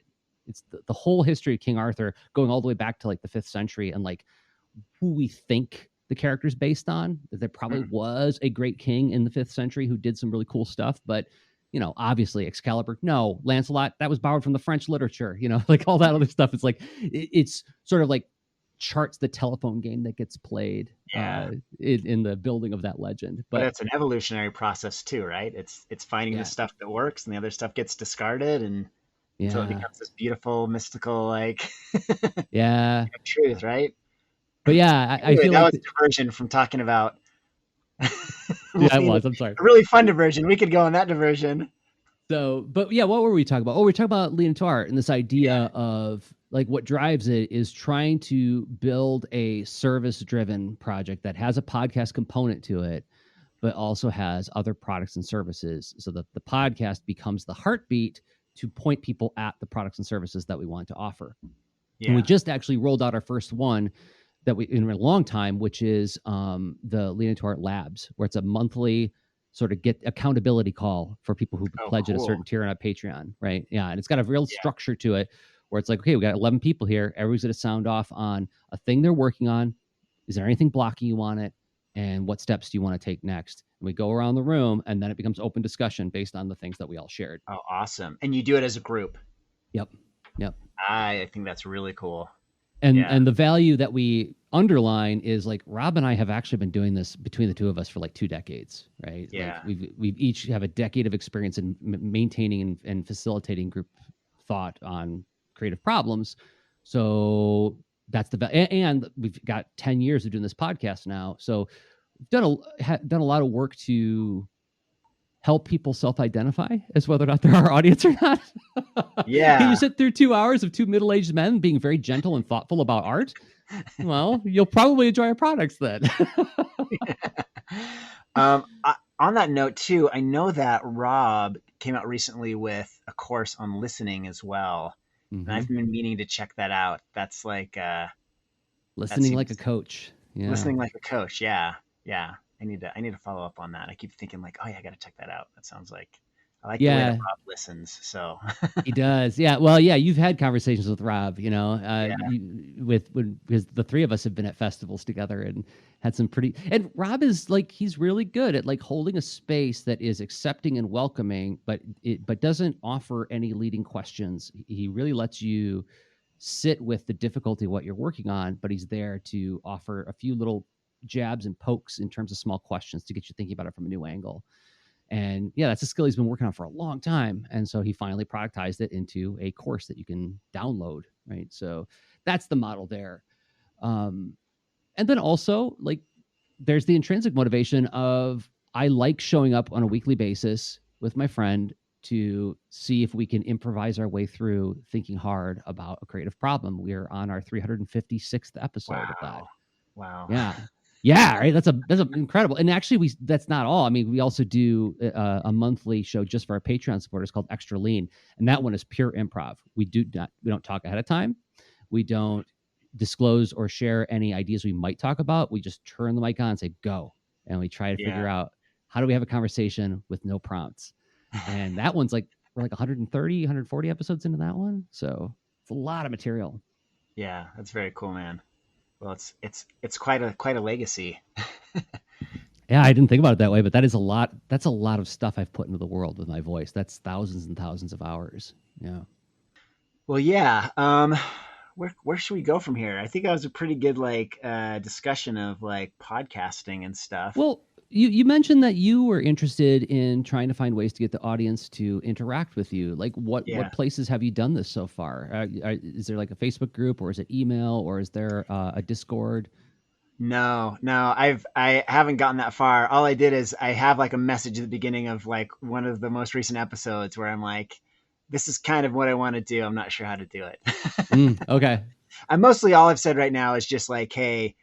whole history of King Arthur, going all the way back to like the 5th century, and like who we think the character's based on. That there probably was a great king in the 5th century who did some really cool stuff, but you know, obviously Excalibur, no, Lancelot, that was borrowed from the French literature, you know, like all that other stuff. It's like it's sort of like charts the telephone game that gets played in the building of that legend. But it's an evolutionary process too, right? It's finding the stuff that works and the other stuff gets discarded, and until it becomes this beautiful, mystical, like truth, right? But yeah, I feel that like was a diversion from talking about. It was. I'm sorry. A really fun diversion. We could go on that diversion. So, but yeah, what were we talking about? Oh, we're talking about Lean into Art and this idea of like what drives it is trying to build a service-driven project that has a podcast component to it, but also has other products and services, so that the podcast becomes the heartbeat to point people at the products and services that we want to offer. Yeah. And we just actually rolled out our first one that we in a long time, which is the Lean into Art Labs, where it's a monthly sort of get accountability call for people who pledge at a certain tier on a Patreon, right? Yeah, and it's got a real structure to it, where it's like, okay, we got 11 people here. Everybody's going to sound off on a thing they're working on. Is there anything blocking you on it? And what steps do you want to take next? And we go around the room, and then it becomes open discussion based on the things that we all shared. Oh, awesome. And you do it as a group. Yep. I think that's really cool. And the value that we underline is like Rob and I have actually been doing this between the two of us for like 2 decades, right? Yeah. Like we've each have a decade of experience in maintaining and facilitating group thought on creative problems. So that's and we've got 10 years of doing this podcast now. So we've done a lot of work to help people self-identify as whether or not they're our audience or not. Yeah. Can you sit through 2 hours of 2 middle-aged men being very gentle and thoughtful about art? Well, you'll probably enjoy our products then. On that note too, I know that Rob came out recently with a course on listening as well. Mm-hmm. And I've been meaning to check that out. That's like listening like a coach. Yeah. Listening like a coach. Yeah. I need to follow up on that. I keep thinking like, oh yeah, I got to check that out. That sounds like I like the way that Rob listens. So he does. Yeah. Well, yeah, you've had conversations with Rob, you know, because the three of us have been at festivals together and had some and Rob is like, he's really good at like holding a space that is accepting and welcoming, but doesn't offer any leading questions. He really lets you sit with the difficulty of what you're working on, but he's there to offer a few little jabs and pokes in terms of small questions to get you thinking about it from a new angle. And yeah, that's a skill he's been working on for a long time. And so he finally productized it into a course that you can download, right? So that's the model there. And then also, like, there's the intrinsic motivation of, I like showing up on a weekly basis with my friend to see if we can improvise our way through thinking hard about a creative problem. We're on our 356th episode of that. Wow. Yeah. Yeah, right. That's incredible. And actually, that's not all. I mean, we also do a monthly show just for our Patreon supporters called Extra Lean, and that one is pure improv. We don't talk ahead of time. We don't disclose or share any ideas we might talk about. We just turn the mic on and say go, and we try to figure out, how do we have a conversation with no prompts. And that one's like, we're like 130, 140 episodes into that one, so it's a lot of material. Yeah, that's very cool, man. Well, it's quite a legacy. Yeah, I didn't think about it that way, but that is a lot. That's a lot of stuff I've put into the world with my voice. That's thousands and thousands of hours. Yeah. Well, yeah. Where should we go from here? I think that was a pretty good discussion of like podcasting and stuff. Well, you mentioned that you were interested in trying to find ways to get the audience to interact with you. Like, what places have you done this so far? Is there like a Facebook group, or is it email, or is there a Discord? No, I haven't gotten that far. All I did is I have like a message at the beginning of like one of the most recent episodes where I'm like, this is kind of what I want to do. I'm not sure how to do it. Okay. All I've said right now is just like, hey,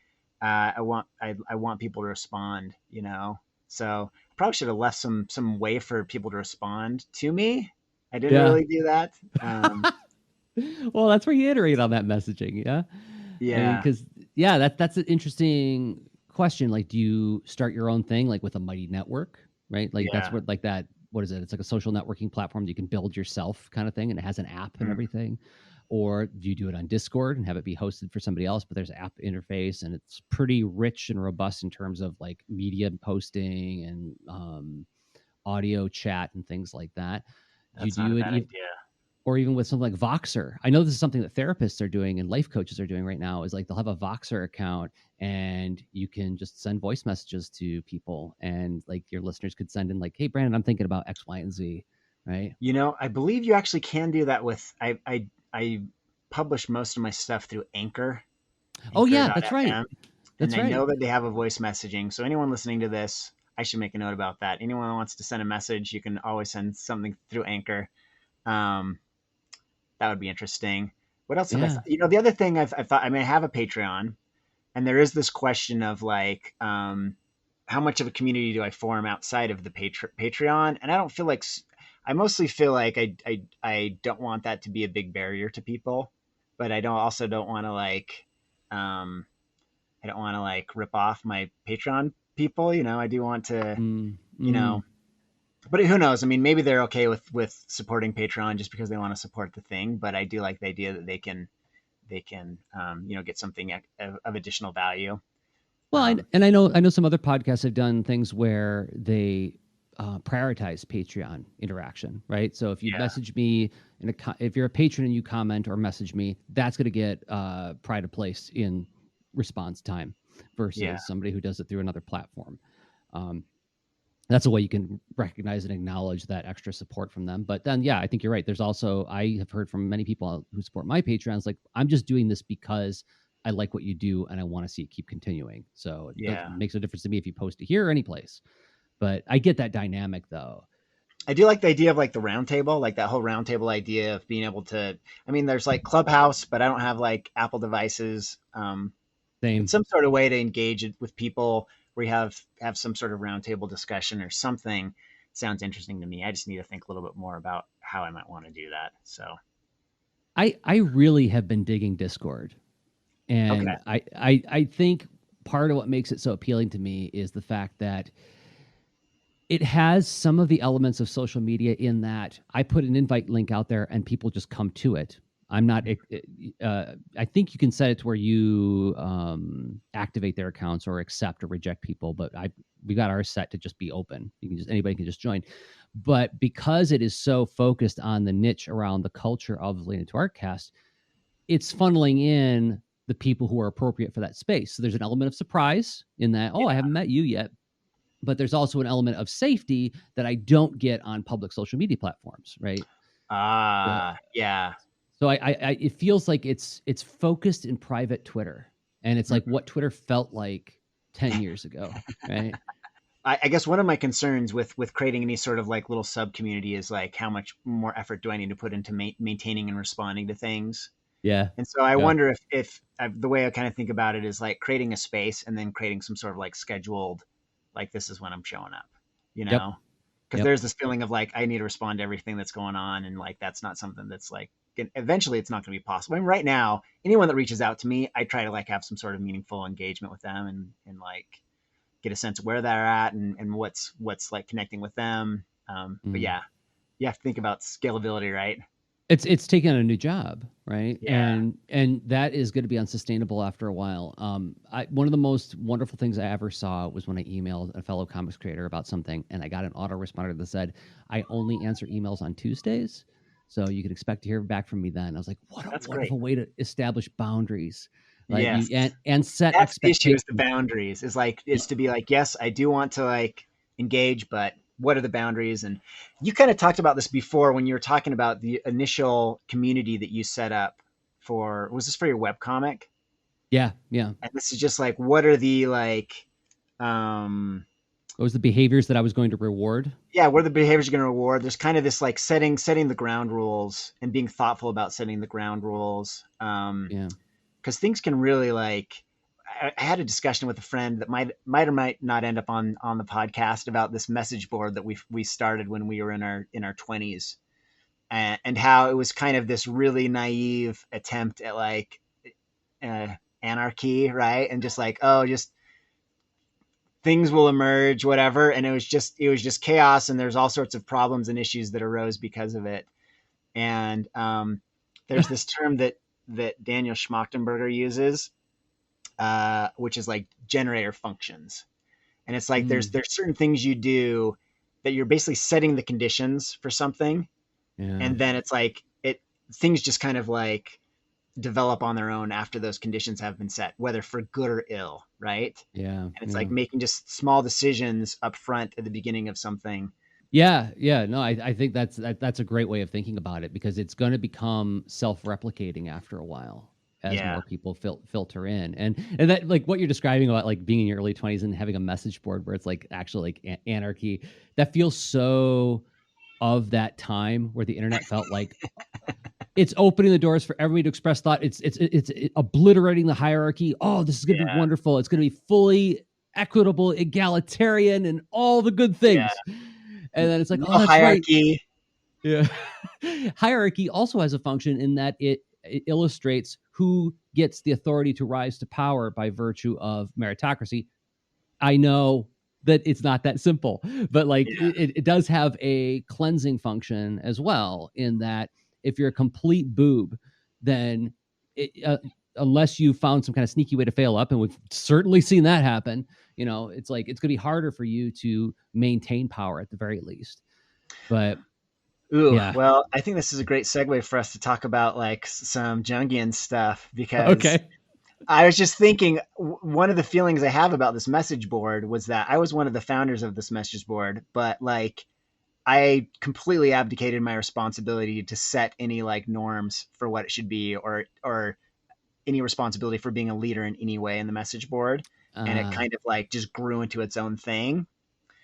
I want people to respond, you know? So probably should have left some way for people to respond to me. I didn't really do that. Well, that's where you iterate on that messaging. Yeah. Yeah. Because that's an interesting question. Like, do you start your own thing, like with a mighty network, right? Like that's what, like that, what is it? It's like a social networking platform that you can build yourself kind of thing. And it has an app and everything. Or do you do it on Discord and have it be hosted for somebody else, but there's an app interface and it's pretty rich and robust in terms of like media posting and audio chat and things like that. That's not a bad idea. Or even with something like Voxer. I know this is something that therapists are doing and life coaches are doing right now, is like they'll have a Voxer account and you can just send voice messages to people, and like your listeners could send in like, hey, Brandon, I'm thinking about X, Y, and Z, right? You know, I believe you actually can do that with, I publish most of my stuff through Anchor. Oh yeah, that's right. And I know that they have a voice messaging. So anyone listening to this, I should make a note about that. Anyone who wants to send a message, you can always send something through Anchor. That would be interesting. What else have I thought? You know, the other thing I've thought, I mean, I have a Patreon, and there is this question of like, how much of a community do I form outside of the Patreon? And I don't feel like, I mostly feel like I don't want that to be a big barrier to people, but I don't want to like, I don't want to like rip off my Patreon people. You know, I do want to, you know, but who knows? I mean, maybe they're okay with supporting Patreon just because they want to support the thing. But I do like the idea that they can, you know, get something of additional value. Well, and I know some other podcasts have done things where they prioritize Patreon interaction, right? So if you message me, if you're a patron and you comment or message me, that's going to get pride of place in response time versus somebody who does it through another platform. That's a way you can recognize and acknowledge that extra support from them. But then, I think you're right. There's also, I have heard from many people who support my Patreons, like, I'm just doing this because I like what you do and I want to see it keep continuing. So it makes a difference to me if you post it here or any place. But I get that dynamic though. I do like the idea of like the roundtable, like that whole roundtable idea of being able to, I mean, there's like Clubhouse, but I don't have like Apple devices. Same. Some sort of way to engage with people where you have some sort of roundtable discussion or something. Sounds interesting to me. I just need to think a little bit more about how I might want to do that. So I really have been digging Discord. And I think part of what makes it so appealing to me is the fact that it has some of the elements of social media in that I put an invite link out there and people just come to it. I'm not, I think you can set it to where you activate their accounts or accept or reject people, but we got ours set to just be open. Anybody can just join. But because it is so focused on the niche around the culture of Lean Into Artcast, it's funneling in the people who are appropriate for that space. So there's an element of surprise in that, I haven't met you yet. But there's also an element of safety that I don't get on public social media platforms, right? Yeah. So I it feels like it's focused in private Twitter, and it's like what Twitter felt like 10 years ago, right? I guess one of my concerns with creating any sort of like little sub community is like how much more effort do I need to put into maintaining and responding to things. Yeah. And so I wonder if the way I kind of think about it is like creating a space and then creating some sort of like scheduled, like this is when I'm showing up, you know, because there's this feeling of like, I need to respond to everything that's going on. And like, that's not something that's like, eventually it's not going to be possible. I mean, right now, anyone that reaches out to me, I try to like have some sort of meaningful engagement with them and like get a sense of where they're at and what's like connecting with them. But yeah, you have to think about scalability, right? It's taking on a new job, right? Yeah. And that is going to be unsustainable after a while. One of the most wonderful things I ever saw was when I emailed a fellow comics creator about something, and I got an autoresponder that said, "I only answer emails on Tuesdays, so you can expect to hear back from me then." I was like, "What a wonderful way to establish boundaries, like and set that's expectations." The issue is the boundaries. Is to be like, yes, I do want to like engage, but what are the boundaries? And you kind of talked about this before when you were talking about the initial community that you set up was this for your webcomic? Yeah. And this is just like, what are the like, what was the behaviors that I was going to reward? Yeah. What are the behaviors you're going to reward? There's kind of this like setting the ground rules and being thoughtful about setting the ground rules. Cause things can really like, I had a discussion with a friend that might or might not end up on the podcast about this message board that we started when we were in our 20s, and how it was kind of this really naive attempt at like anarchy, right? And just like, just things will emerge, whatever. And it was just chaos, and there's all sorts of problems and issues that arose because of it. And there's this term that Daniel Schmachtenberger uses, which is like generator functions. And it's like, there's certain things you do that you're basically setting the conditions for something. Yeah. And then it's like, things just kind of like develop on their own after those conditions have been set, whether for good or ill. Right. Yeah. And it's like making just small decisions up front at the beginning of something. Yeah. No, I think that's a great way of thinking about it, because it's going to become self-replicating after a while as more people filter in. And that, like what you're describing about like being in your early 20s and having a message board where it's like actually like anarchy, that feels so of that time where the internet felt like it's opening the doors for everybody to express thought. It's obliterating the hierarchy. Oh, this is going to be wonderful. It's going to be fully equitable, egalitarian, and all the good things. Yeah. And then it's like, that's hierarchy. Right. Yeah. Hierarchy also has a function in that it illustrates who gets the authority to rise to power by virtue of meritocracy. I know that it's not that simple, but like it does have a cleansing function as well, in that if you're a complete boob, then unless you found some kind of sneaky way to fail up, and we've certainly seen that happen, it's like, it's going to be harder for you to maintain power at the very least. But well, I think this is a great segue for us to talk about like some Jungian stuff, because I was just thinking, one of the feelings I have about this message board was that I was one of the founders of this message board, but like I completely abdicated my responsibility to set any like norms for what it should be, or any responsibility for being a leader in any way in the message board. And it kind of like just grew into its own thing.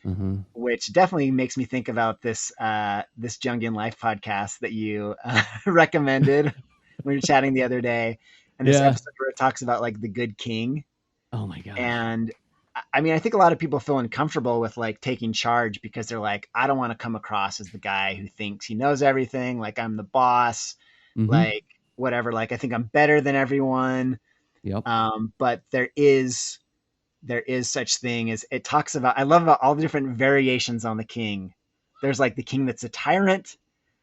Mm-hmm. Which definitely makes me think about this Jungian Life podcast that you recommended when we were chatting the other day, and this episode where it talks about like the good king. Oh my god! And I mean, I think a lot of people feel uncomfortable with like taking charge, because they're like, I don't want to come across as the guy who thinks he knows everything, like I'm the boss, like whatever, like I think I'm better than everyone. Yep. But there is such thing as, it talks about, I love about all the different variations on the king. There's like the king that's a tyrant.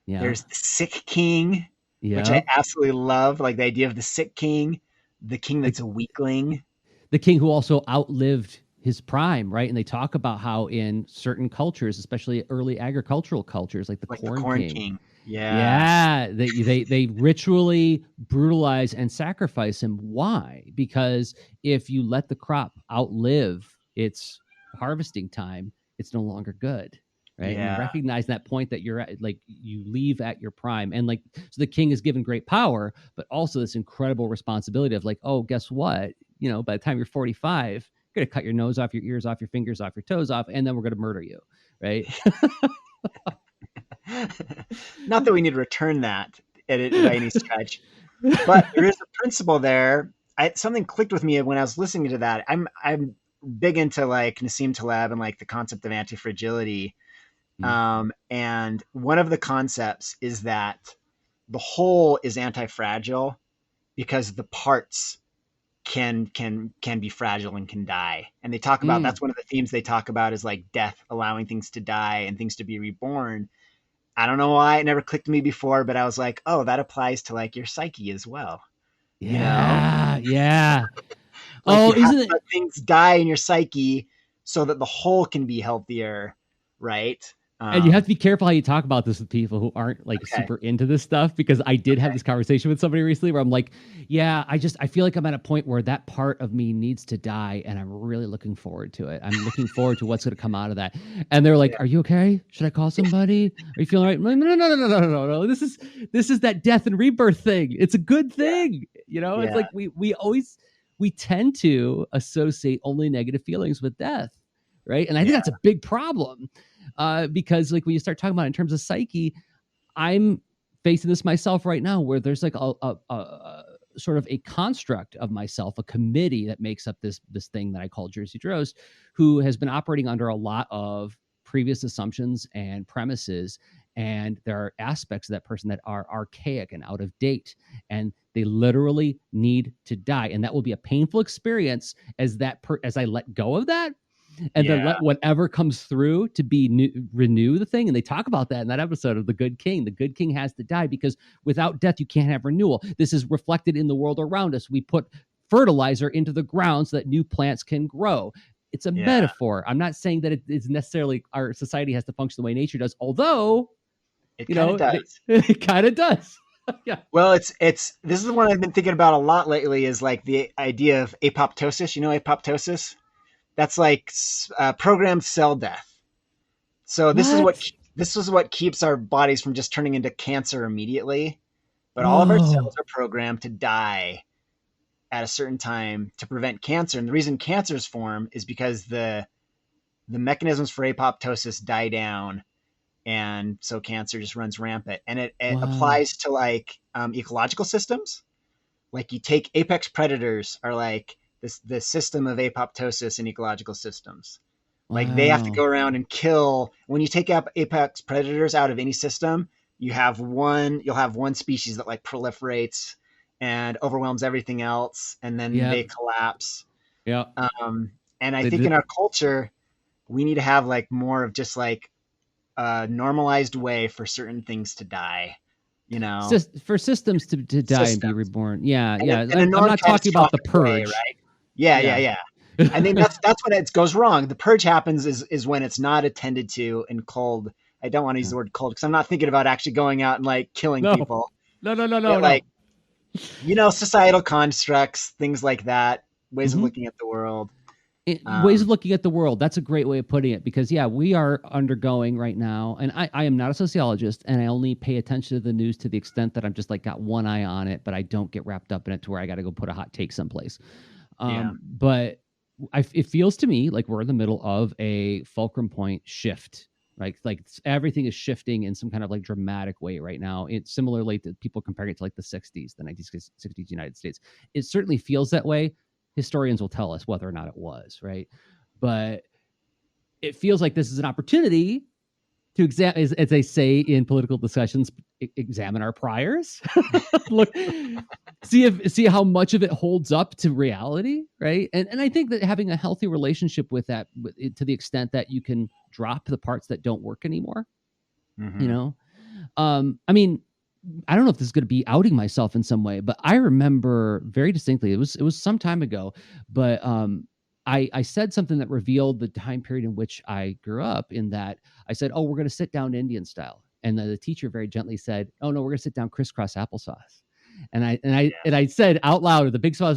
Yeah. There's the sick king, which I absolutely love. Like the idea of the sick king, the king that's a weakling. The king who also outlived his prime, right? And they talk about how in certain cultures, especially early agricultural cultures, like the corn king, Yeah, they ritually brutalize and sacrifice him. Why? Because if you let the crop outlive its harvesting time, it's no longer good, right? And we Yeah. recognize that point that you're at, like, you leave at your prime, and like, so the king is given great power, but also this incredible responsibility of like, oh, guess what? You know, by the time you're 45, you're gonna cut your nose off, your ears off, your fingers off, your toes off, and then we're gonna murder you, right? Not that we need to return that by any stretch, but there is a principle there. Something clicked with me when I was listening to that. I'm big into like Nassim Taleb and like the concept of anti-fragility. And one of the concepts is that the whole is anti-fragile because the parts can be fragile and can die. And they talk about, that's one of the themes they talk about, is like death, allowing things to die and things to be reborn. I don't know why it never clicked to me before, but I was like, oh, that applies to like your psyche as well. Yeah, yeah. Like, oh, you have isn't to it? let things die in your psyche so that the whole can be healthier, right? And you have to be careful how you talk about this with people who aren't like Okay. super into this stuff, because I did have this conversation with somebody recently where I'm like, yeah, I feel like I'm at a point where that part of me needs to die, and I'm really looking forward to it. I'm looking forward to what's going to come out of that. And they're like, Yeah. "Are you okay? Should I call somebody? Are you feeling all right?" I'm like, no. This is that death and rebirth thing. It's a good thing, you know. It's Yeah. like we tend to associate only negative feelings with death, right? And I think that's a big problem. Because like when you start talking about it in terms of psyche, I'm facing this myself right now, where there's like a sort of a construct of myself, a committee that makes up this thing that I call Jerzy Drozd, who has been operating under a lot of previous assumptions and premises. And there are aspects of that person that are archaic and out of date, and they literally need to die. And that will be a painful experience as as I let go of that, and then let whatever comes through to be renew the thing. And they talk about that in that episode of The Good King. The good king has to die because without death, you can't have renewal. This is reflected in the world around us. We put fertilizer into the ground so that new plants can grow. It's a metaphor. I'm not saying that it's necessarily our society has to function the way nature does, although it kind of does. It kind of does. Yeah. Well, this is the one I've been thinking about a lot lately, is like the idea of apoptosis. You know, apoptosis? That's like programmed cell death. So this is what keeps our bodies from just turning into cancer immediately. But all of our cells are programmed to die at a certain time to prevent cancer. And the reason cancers form is because the mechanisms for apoptosis die down, and so cancer just runs rampant. And it applies to like ecological systems. Like you take apex predators are like the system of apoptosis in ecological systems. Like they have to go around and kill. When you take up apex predators out of any system, you'll have one species that like proliferates and overwhelms everything else, and then they collapse. Yeah. And I think in our culture, we need to have like more of just like a normalized way for certain things to die. You know, for systems to die and be reborn. Yeah, yeah. I'm not talking about the purge, way, right? Yeah. I think that's when it goes wrong. The purge happens is when it's not attended to and cold. I don't want to use the word cold because I'm not thinking about actually going out and like killing people. No. Like, you know, societal constructs, things like that, ways of looking at the world. Ways of looking at the world. That's a great way of putting it, because we are undergoing right now, and I am not a sociologist, and I only pay attention to the news to the extent that I'm just like got one eye on it, but I don't get wrapped up in it to where I got to go put a hot take someplace. But it feels to me like we're in the middle of a fulcrum point shift. Like everything is shifting in some kind of like dramatic way right now. It's similarly to people comparing it to like the 60s, the 1960s United States. It certainly feels that way. Historians will tell us whether or not it was, right? But it feels like this is an opportunity to examine, as they say in political discussions, examine our priors. Look, see how much of it holds up to reality, right? And I think that having a healthy relationship with that, to the extent that you can drop the parts that don't work anymore, you know? I mean, I don't know if this is going to be outing myself in some way, but I remember very distinctly, it was some time ago, but I said something that revealed the time period in which I grew up, in that I said, oh, we're going to sit down Indian style. And the teacher very gently said, "Oh no, we're going to sit down crisscross applesauce." And I said out loud with a big smile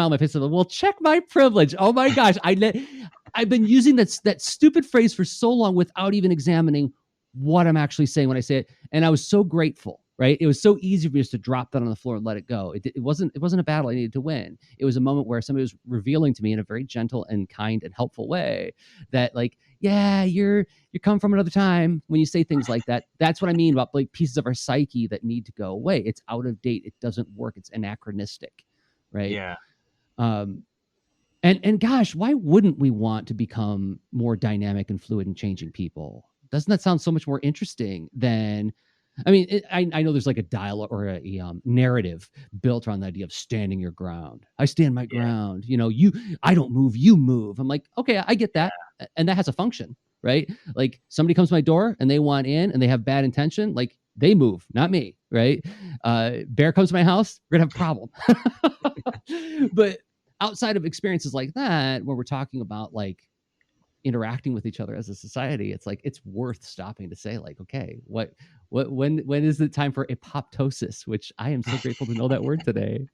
on my face, "Well, check my privilege." Oh my gosh, I've been using that stupid phrase for so long without even examining what I'm actually saying when I say it, and I was so grateful. Right? It was so easy for me just to drop that on the floor and let it go. It wasn't a battle I needed to win. It was a moment where somebody was revealing to me in a very gentle and kind and helpful way that, like, yeah, you're come from another time when you say things like that. That's what I mean about like pieces of our psyche that need to go away. It's out of date. It doesn't work. It's anachronistic. Right. Yeah. And gosh, why wouldn't we want to become more dynamic and fluid and changing people? Doesn't that sound so much more interesting than, I mean, I know there's like a dialogue or a narrative built around the idea of standing your ground. I stand my ground. You know, I don't move, you move. I'm like, okay, I get that. And that has a function, right? Like somebody comes to my door and they want in and they have bad intention. Like they move, not me, right? Bear comes to my house, we're gonna have a problem. But outside of experiences like that, where we're talking about like interacting with each other as a society, it's like it's worth stopping to say, like, okay, when is the time for apoptosis? Which I am so grateful to know that word today.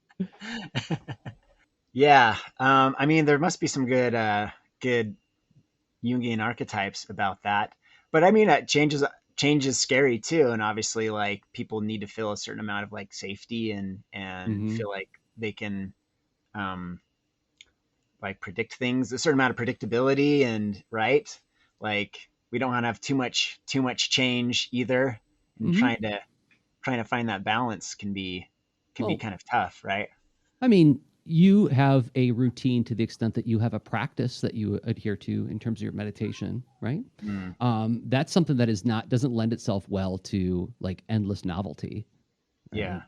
Yeah, I mean, there must be some good Jungian archetypes about that, but I mean, change is scary too, and obviously, like people need to feel a certain amount of like safety and feel like they can like predict things, a certain amount of predictability, and right, like we don't want to have too much change either, and trying to find that balance can be kind of tough, right? I mean, you have a routine to the extent that you have a practice that you adhere to in terms of your meditation, right? That's something that doesn't lend itself well to like endless novelty. Right? Yeah.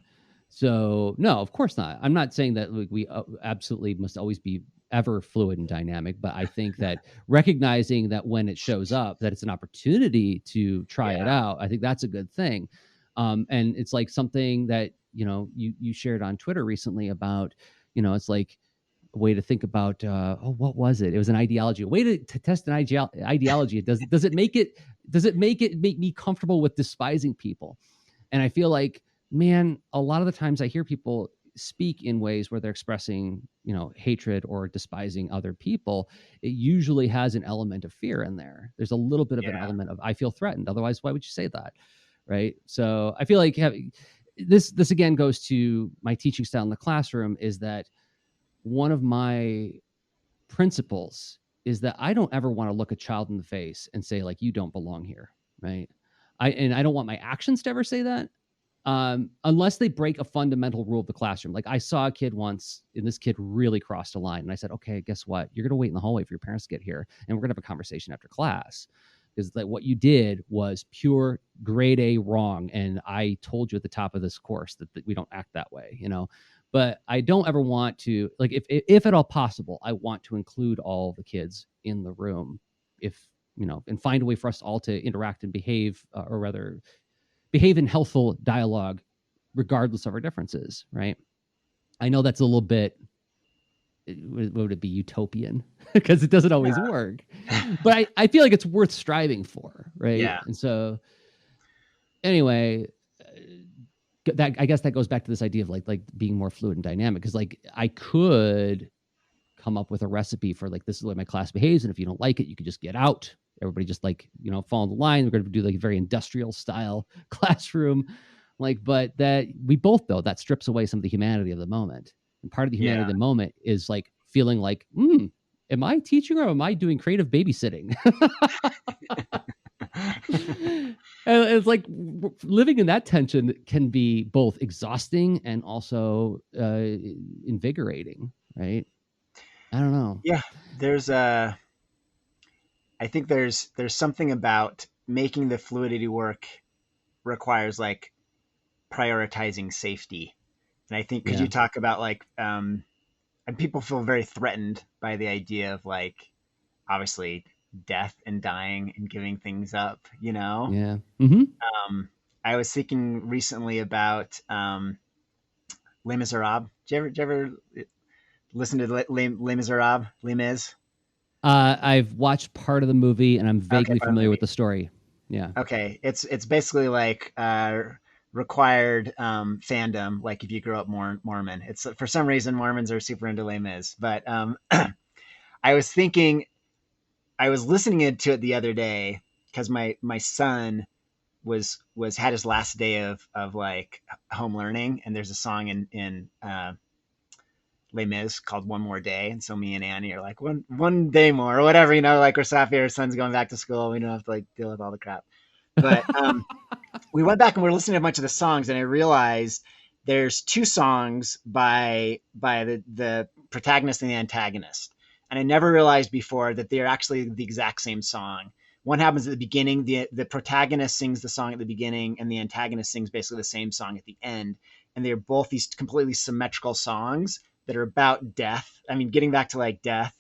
So no, of course not. I'm not saying that like, we absolutely must always be ever fluid and dynamic, but I think that recognizing that when it shows up, that it's an opportunity to try it out. I think that's a good thing. And it's like something that, you know, you shared on Twitter recently about, you know, it's like a way to think about, what was it? It was an ideology, a way to test an ideology. Does it make me comfortable with despising people? And I feel like, man, a lot of the times I hear people speak in ways where they're expressing, you know, hatred or despising other people. It usually has an element of fear in there. There's a little bit of an element of, I feel threatened. Otherwise, why would you say that? Right. So I feel like this again goes to my teaching style in the classroom, is that one of my principles is that I don't ever want to look a child in the face and say, like, you don't belong here. Right. I don't want my actions to ever say that. Unless they break a fundamental rule of the classroom. Like I saw a kid once, and this kid really crossed a line. And I said, okay, guess what? You're going to wait in the hallway for your parents to get here. And we're going to have a conversation after class. Because like what you did was pure grade A wrong. And I told you at the top of this course that we don't act that way, you know. But I don't ever want to, like, if at all possible, I want to include all the kids in the room, if, you know, and find a way for us all to interact and behave, or rather behave in healthful dialogue, regardless of our differences, right? I know that's a little bit, would it be utopian? Because it doesn't always work. But I feel like it's worth striving for, right? Yeah. And so anyway, that I guess that goes back to this idea of like being more fluid and dynamic. Because like I could come up with a recipe for like, this is the way my class behaves, and if you don't like it, you could just get out. Everybody just like, you know, fall in the line. We're going to do like a very industrial style classroom. Like, but that we both know that strips away some of the humanity of the moment. And part of the humanity of the moment is like feeling like, am I teaching or am I doing creative babysitting? And it's like living in that tension can be both exhausting and also invigorating, right? I don't know. Yeah, I think there's something about making the fluidity work requires like prioritizing safety. And I think because you talk about like, and people feel very threatened by the idea of like, obviously death and dying and giving things up, you know? Yeah. I was thinking recently about Les Miserables. Did you ever listen to Les Miserables? Les Mis? I've watched part of the movie and I'm vaguely familiar with the story. Yeah. Okay, it's basically like required fandom. Like if you grew up Mormon, it's for some reason Mormons are super into Les Mis. But I was thinking, I was listening to it the other day because my son was had his last day of like home learning, and there's a song in Les Mis called One More Day, and so me and Annie are like one day more or whatever, like we're so happy our son's going back to school, we don't have to like deal with all the crap. But we went back and we were listening to a bunch of the songs, and I realized there's two songs by the protagonist and the antagonist, and I never realized before that they're actually the exact same song. One happens at the beginning. The protagonist sings the song at the beginning, and the antagonist sings basically the same song at the end. And they're both these completely symmetrical songs that are about death. I mean, getting back to like death.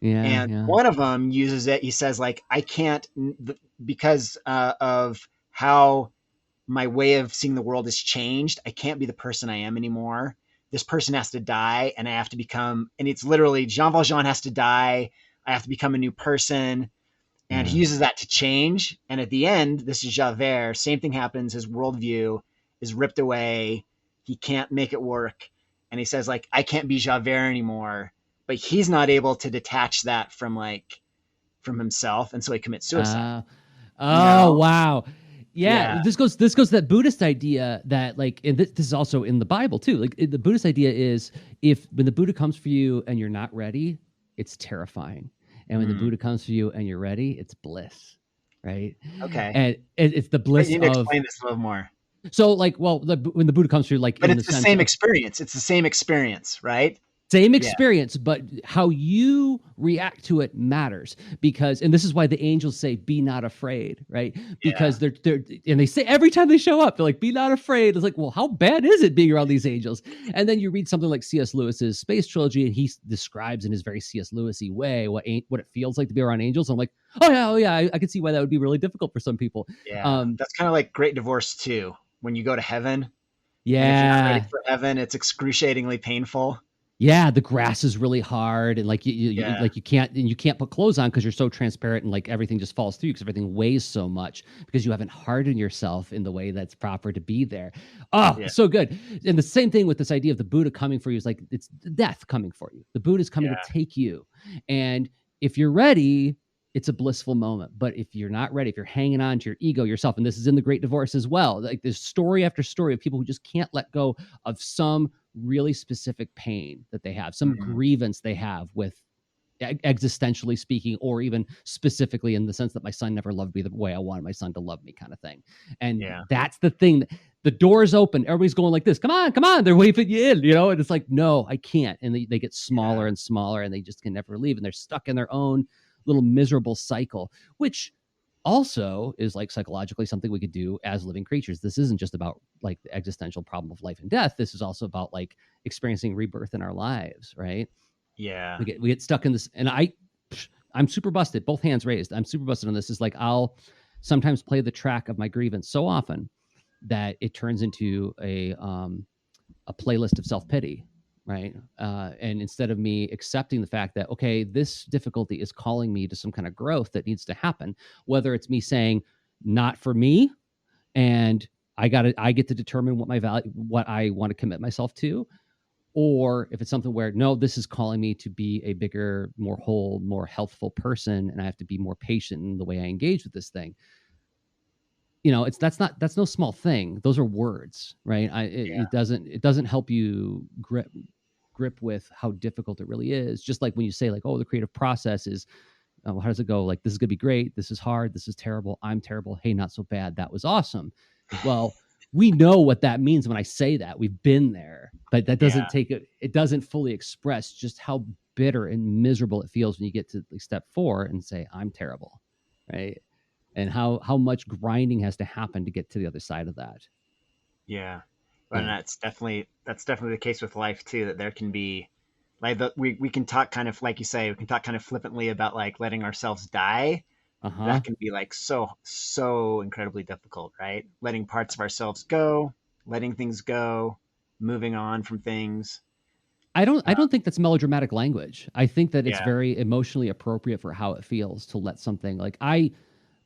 Yeah. And Yeah. one of them uses it. He says like, I can't, because of how my way of seeing the world has changed. I can't be the person I am anymore. This person has to die, and I have to become, and it's literally Jean Valjean has to die. I have to become a new person. And he Yeah. uses that to change. And at the end, this is Javert. Same thing happens. His worldview is ripped away. He can't make it work. And he says, like, I can't be Javert anymore. But he's not able to detach that from himself. And so he commits suicide. Oh, wow. Yeah, Yeah. this goes to that Buddhist idea that like, and this is also in the Bible too. Like the Buddhist idea is when the Buddha comes for you and you're not ready, it's terrifying. And when the Buddha comes for you and you're ready, it's bliss, right? Okay. And it's the bliss You need to of. explain this a little more. So like, well, when the Buddha comes through, like, But in it's the the sense same of, experience. It's the same experience, right? same Yeah. experience, but how you react to it matters. Because, and this is why the angels say, "Be not afraid," right? Because they're and they say every time they show up, they're like, "Be not afraid." It's like, well, how bad is it being around these angels? And then you read something like C.S. Lewis's Space Trilogy, and he describes in his very C.S. Lewisy way what it feels like to be around angels. I'm like, oh yeah, I can see why that would be really difficult for some people. Yeah. That's kind of like Great Divorce too. When you go to heaven, and if you're not ready Yeah. for heaven, it's excruciatingly painful. Yeah, the grass is really hard, and like Yeah. like you can't put clothes on because you're so transparent, and like everything just falls through because everything weighs so much because you haven't hardened yourself in the way that's proper to be there. Oh, Yeah. so good. And the same thing with this idea of the Buddha coming for you is like it's death coming for you. The Buddha is coming Yeah. to take you, and if you're ready, it's a blissful moment. But if you're not ready, if you're hanging on to your ego, yourself, and this is in the Great Divorce as well, like there's story after story of people who just can't let go of some really specific pain that they have, some grievance they have with existentially speaking, or even specifically in the sense that my son never loved me the way I wanted my son to love me, kind of thing. And that's the thing. The door's open. Everybody's going like this. Come on. They're waving you in, and it's like, no, I can't. And they get smaller and smaller, and they just can never leave. And they're stuck in their own little miserable cycle, which also is like psychologically something we could do as living creatures. This isn't just about like the existential problem of life and death. This is also about like experiencing rebirth in our lives, right? Yeah. We get stuck in this, and I'm super busted, both hands raised. I'm super busted on this. Is like I'll sometimes play the track of my grievance so often that it turns into a playlist of self-pity, right? And instead of me accepting the fact that, okay, this difficulty is calling me to some kind of growth that needs to happen, whether it's me saying, not for me, and I get to determine what my value, what I want to commit myself to, or if it's something where, no, this is calling me to be a bigger, more whole, more healthful person, and I have to be more patient in the way I engage with this thing. That's no small thing. Those are words, right? It doesn't help you grip with how difficult it really is. Just like when you say like, oh, the creative process is, how does it go? Like, this is gonna be great. This is hard. This is terrible. I'm terrible. Hey, not so bad. That was awesome. Well, we know what that means when I say that. We've been there, but that doesn't it doesn't fully express just how bitter and miserable it feels when you get to like step 4 and say, I'm terrible, right? And how much grinding has to happen to get to the other side of that. Yeah. And that's definitely the case with life too, that there can be like we can talk kind of, like you say, we can talk kind of flippantly about like letting ourselves die. That can be like so incredibly difficult, right? Letting parts of ourselves go, letting things go, moving on from things. I don't think that's melodramatic language. I think that it's very emotionally appropriate for how it feels to let something like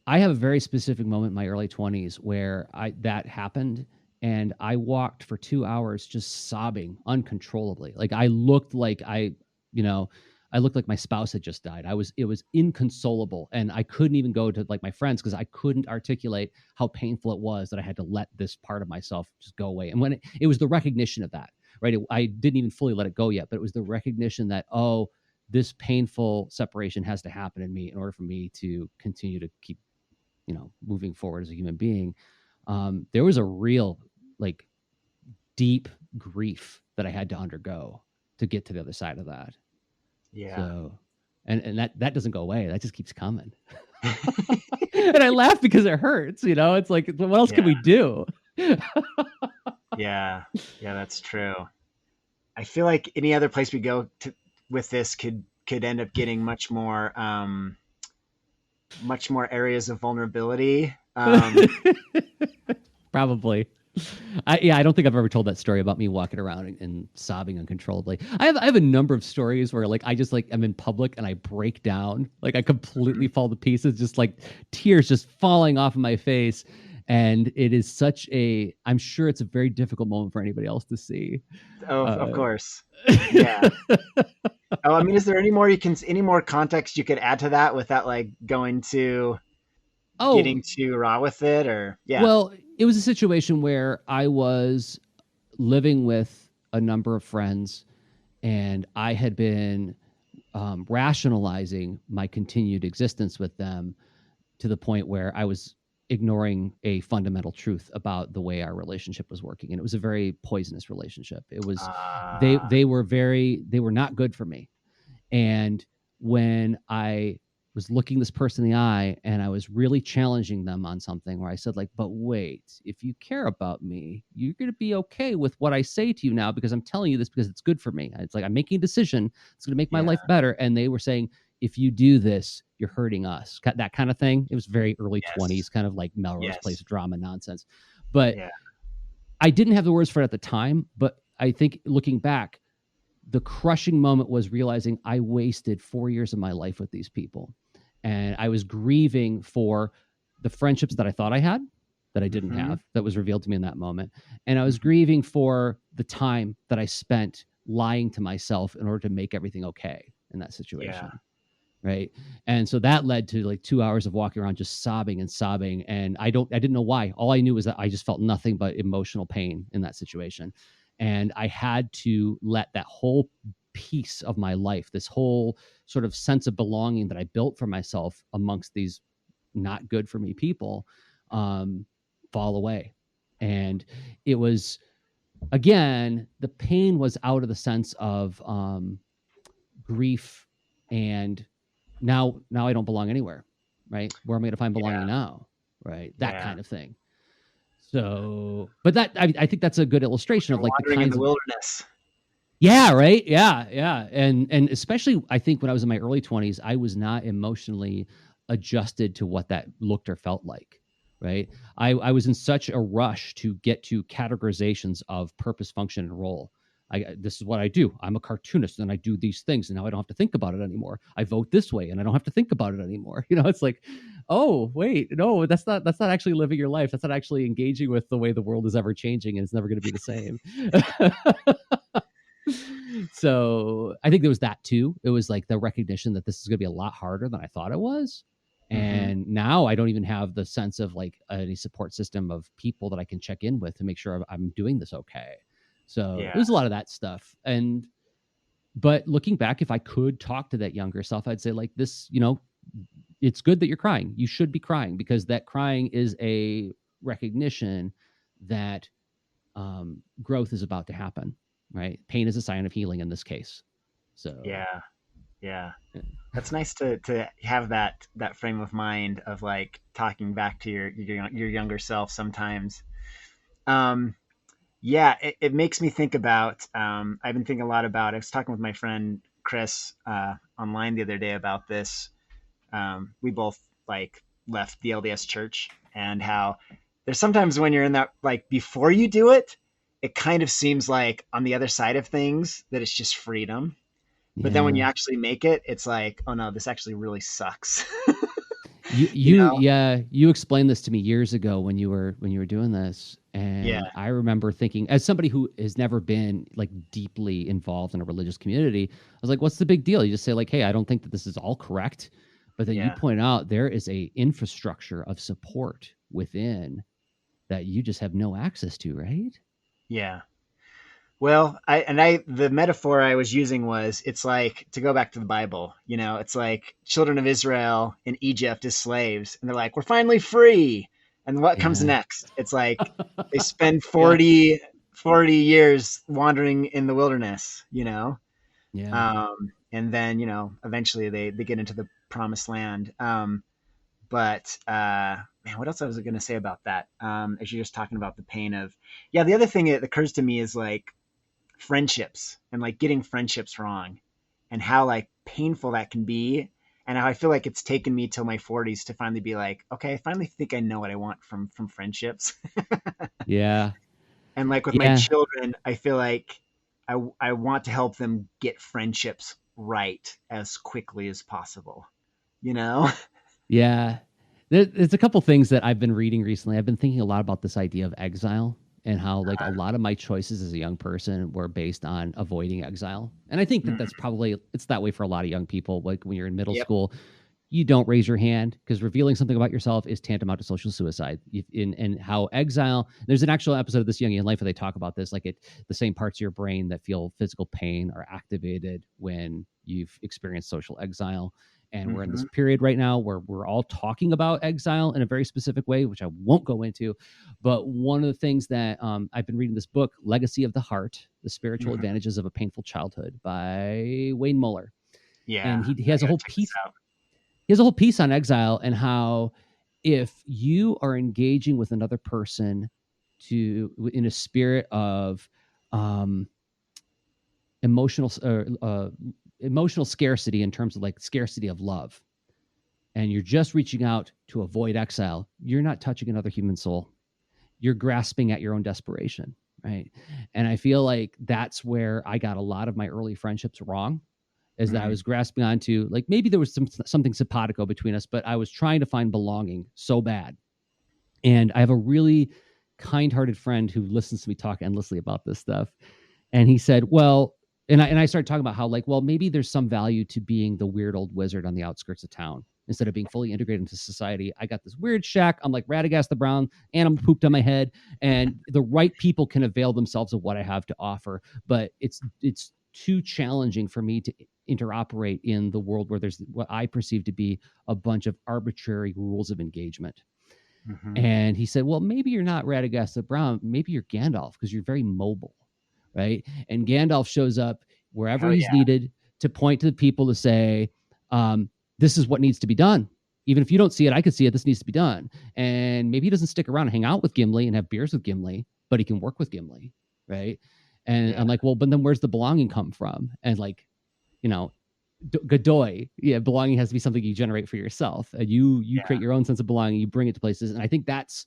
I have a very specific moment in my early 20s where that happened, and I walked for 2 hours just sobbing uncontrollably. Like I looked like you know, I looked like my spouse had just died. It was inconsolable, and I couldn't even go to like my friends because I couldn't articulate how painful it was that I had to let this part of myself just go away. And when it was the recognition of that, right? I didn't even fully let it go yet, but it was the recognition that, oh, this painful separation has to happen in me in order for me to continue to keep, moving forward as a human being. There was a real, like, deep grief that I had to undergo to get to the other side of that. Yeah. So, and that doesn't go away. That just keeps coming. And I laugh because it hurts, it's like, what else can we do? Yeah, that's true. I feel like any other place we go to with this could end up getting much more areas of vulnerability. Probably. I don't think I've ever told that story about me walking around and sobbing uncontrollably. I have a number of stories where like I just like I'm in public and I break down, like I completely fall to pieces, just like tears just falling off of my face. And it is I'm sure it's a very difficult moment for anybody else to see. Oh, of course. Yeah. Oh, I mean, is there any more context you could add to that without like going to getting too raw with it, or yeah? Well, it was a situation where I was living with a number of friends, and I had been rationalizing my continued existence with them to the point where I was ignoring a fundamental truth about the way our relationship was working, and it was a very poisonous relationship. It was they were not good for me. And when I was looking this person in the eye and I was really challenging them on something where I said like, but wait, if you care about me, you're going to be okay with what I say to you now, because I'm telling you this because it's good for me. It's like, I'm making a decision. It's going to make my life better. And they were saying, if you do this, you're hurting us, that kind of thing. It was very early 20s, kind of like Melrose Place drama nonsense. But I didn't have the words for it at the time. But I think looking back, the crushing moment was realizing I wasted 4 years of my life with these people. And I was grieving for the friendships that I thought I had that I didn't have, that was revealed to me in that moment. And I was grieving for the time that I spent lying to myself in order to make everything okay in that situation. Right. And so that led to like 2 hours of walking around just sobbing and sobbing. And I didn't know why. All I knew was that I just felt nothing but emotional pain in that situation. And I had to let that whole piece of my life, this whole sort of sense of belonging that I built for myself amongst these not good for me people, fall away. And it was, again, the pain was out of the sense of grief and now I don't belong anywhere, right? Where am I going to find belonging now? Right. That kind of thing. So, but that, I think that's a good illustration of like the kinds in the wilderness. Yeah. Right. Yeah. Yeah. And especially I think when I was in my early 20s, I was not emotionally adjusted to what that looked or felt like. Right. I was in such a rush to get to categorizations of purpose, function, and role. This is what I do. I'm a cartoonist and I do these things, and now I don't have to think about it anymore. I vote this way and I don't have to think about it anymore. It's like, oh, wait, no, that's not actually living your life. That's not actually engaging with the way the world is ever changing, and it's never going to be the same. So I think there was that too. It was like the recognition that this is going to be a lot harder than I thought it was. And now I don't even have the sense of like any support system of people that I can check in with to make sure I'm doing this okay. So it was a lot of that stuff. But looking back, if I could talk to that younger self, I'd say like this, it's good that you're crying. You should be crying, because that crying is a recognition that growth is about to happen, right? Pain is a sign of healing in this case. So yeah. That's nice to have that frame of mind of like talking back to your younger self sometimes. Yeah, it makes me think about, I've been thinking a lot about, I was talking with my friend Chris online the other day about this. We both like left the LDS church, and how there's sometimes when you're in that, like before you do it, it kind of seems like on the other side of things that it's just freedom. But then when you actually make it, it's like, oh no, this actually really sucks. You know? You explained this to me years ago when you were doing this, Yeah. and I remember thinking, as somebody who has never been like deeply involved in a religious community, I was like, what's the big deal? You just say like, hey, I don't think that this is all correct, but then you Yeah. point out there is a infrastructure of support within that you just have no access to, right? Yeah. Well, the metaphor I was using was, it's like, to go back to the Bible, it's like children of Israel in Egypt as slaves, and they're like, we're finally free. And what comes Yeah. next? It's like they spend Yeah. 40 years wandering in the wilderness, Yeah. and then, eventually they get into the promised land. But man, what else was I going to say about that? As you're just talking about the pain of, yeah, the other thing that occurs to me is like friendships, and like getting friendships wrong, and how like painful that can be, and how I feel like it's taken me till my 40s to finally be like, okay, I finally think I know what I want from friendships. Yeah. And like with my Yeah. children, I feel like I want to help them get friendships right as quickly as possible, you know? Yeah. There's a couple things that I've been reading recently. I've been thinking a lot about this idea of exile and how like a lot of my choices as a young person were based on avoiding exile. And I think that that's probably, it's that way for a lot of young people. Like when you're in middle Yep. school, you don't raise your hand because revealing something about yourself is tantamount to social suicide. And how exile, there's an actual episode of This Young in Life where they talk about this, like the same parts of your brain that feel physical pain are activated when you've experienced social exile. And we're in this period right now where we're all talking about exile in a very specific way, which I won't go into. But one of the things that I've been reading this book, Legacy of the Heart, The Spiritual Advantages of a Painful Childhood by Wayne Muller. Yeah. And he has I a whole gotta check piece. this out. He has a whole piece on exile and how if you are engaging with another person in a spirit of emotional scarcity, in terms of like scarcity of love, and you're just reaching out to avoid exile, you're not touching another human soul. You're grasping at your own desperation, right? And I feel like that's where I got a lot of my early friendships wrong, is that I was grasping onto, like, maybe there was something simpatico between us, but I was trying to find belonging so bad. And I have a really kind-hearted friend who listens to me talk endlessly about this stuff. And he said, well, and I started talking about how, like, well, maybe there's some value to being the weird old wizard on the outskirts of town instead of being fully integrated into society. I got this weird shack. I'm like Radagast the Brown, animal pooped on my head, and the right people can avail themselves of what I have to offer. But it's too challenging for me to interoperate in the world where there's what I perceive to be a bunch of arbitrary rules of engagement. And he said, well, maybe you're not Radagast the Brown. Maybe you're Gandalf because you're very mobile, right? And Gandalf shows up wherever he's needed to point to the people to say, this is what needs to be done. Even if you don't see it, I could see it. This needs to be done. And maybe he doesn't stick around and hang out with Gimli and have beers with Gimli, but he can work with Gimli, right? And I'm like, well, but then where's the belonging come from? And like, you know, Godoy, belonging has to be something you generate for yourself. And you create your own sense of belonging, you bring it to places. And I think that's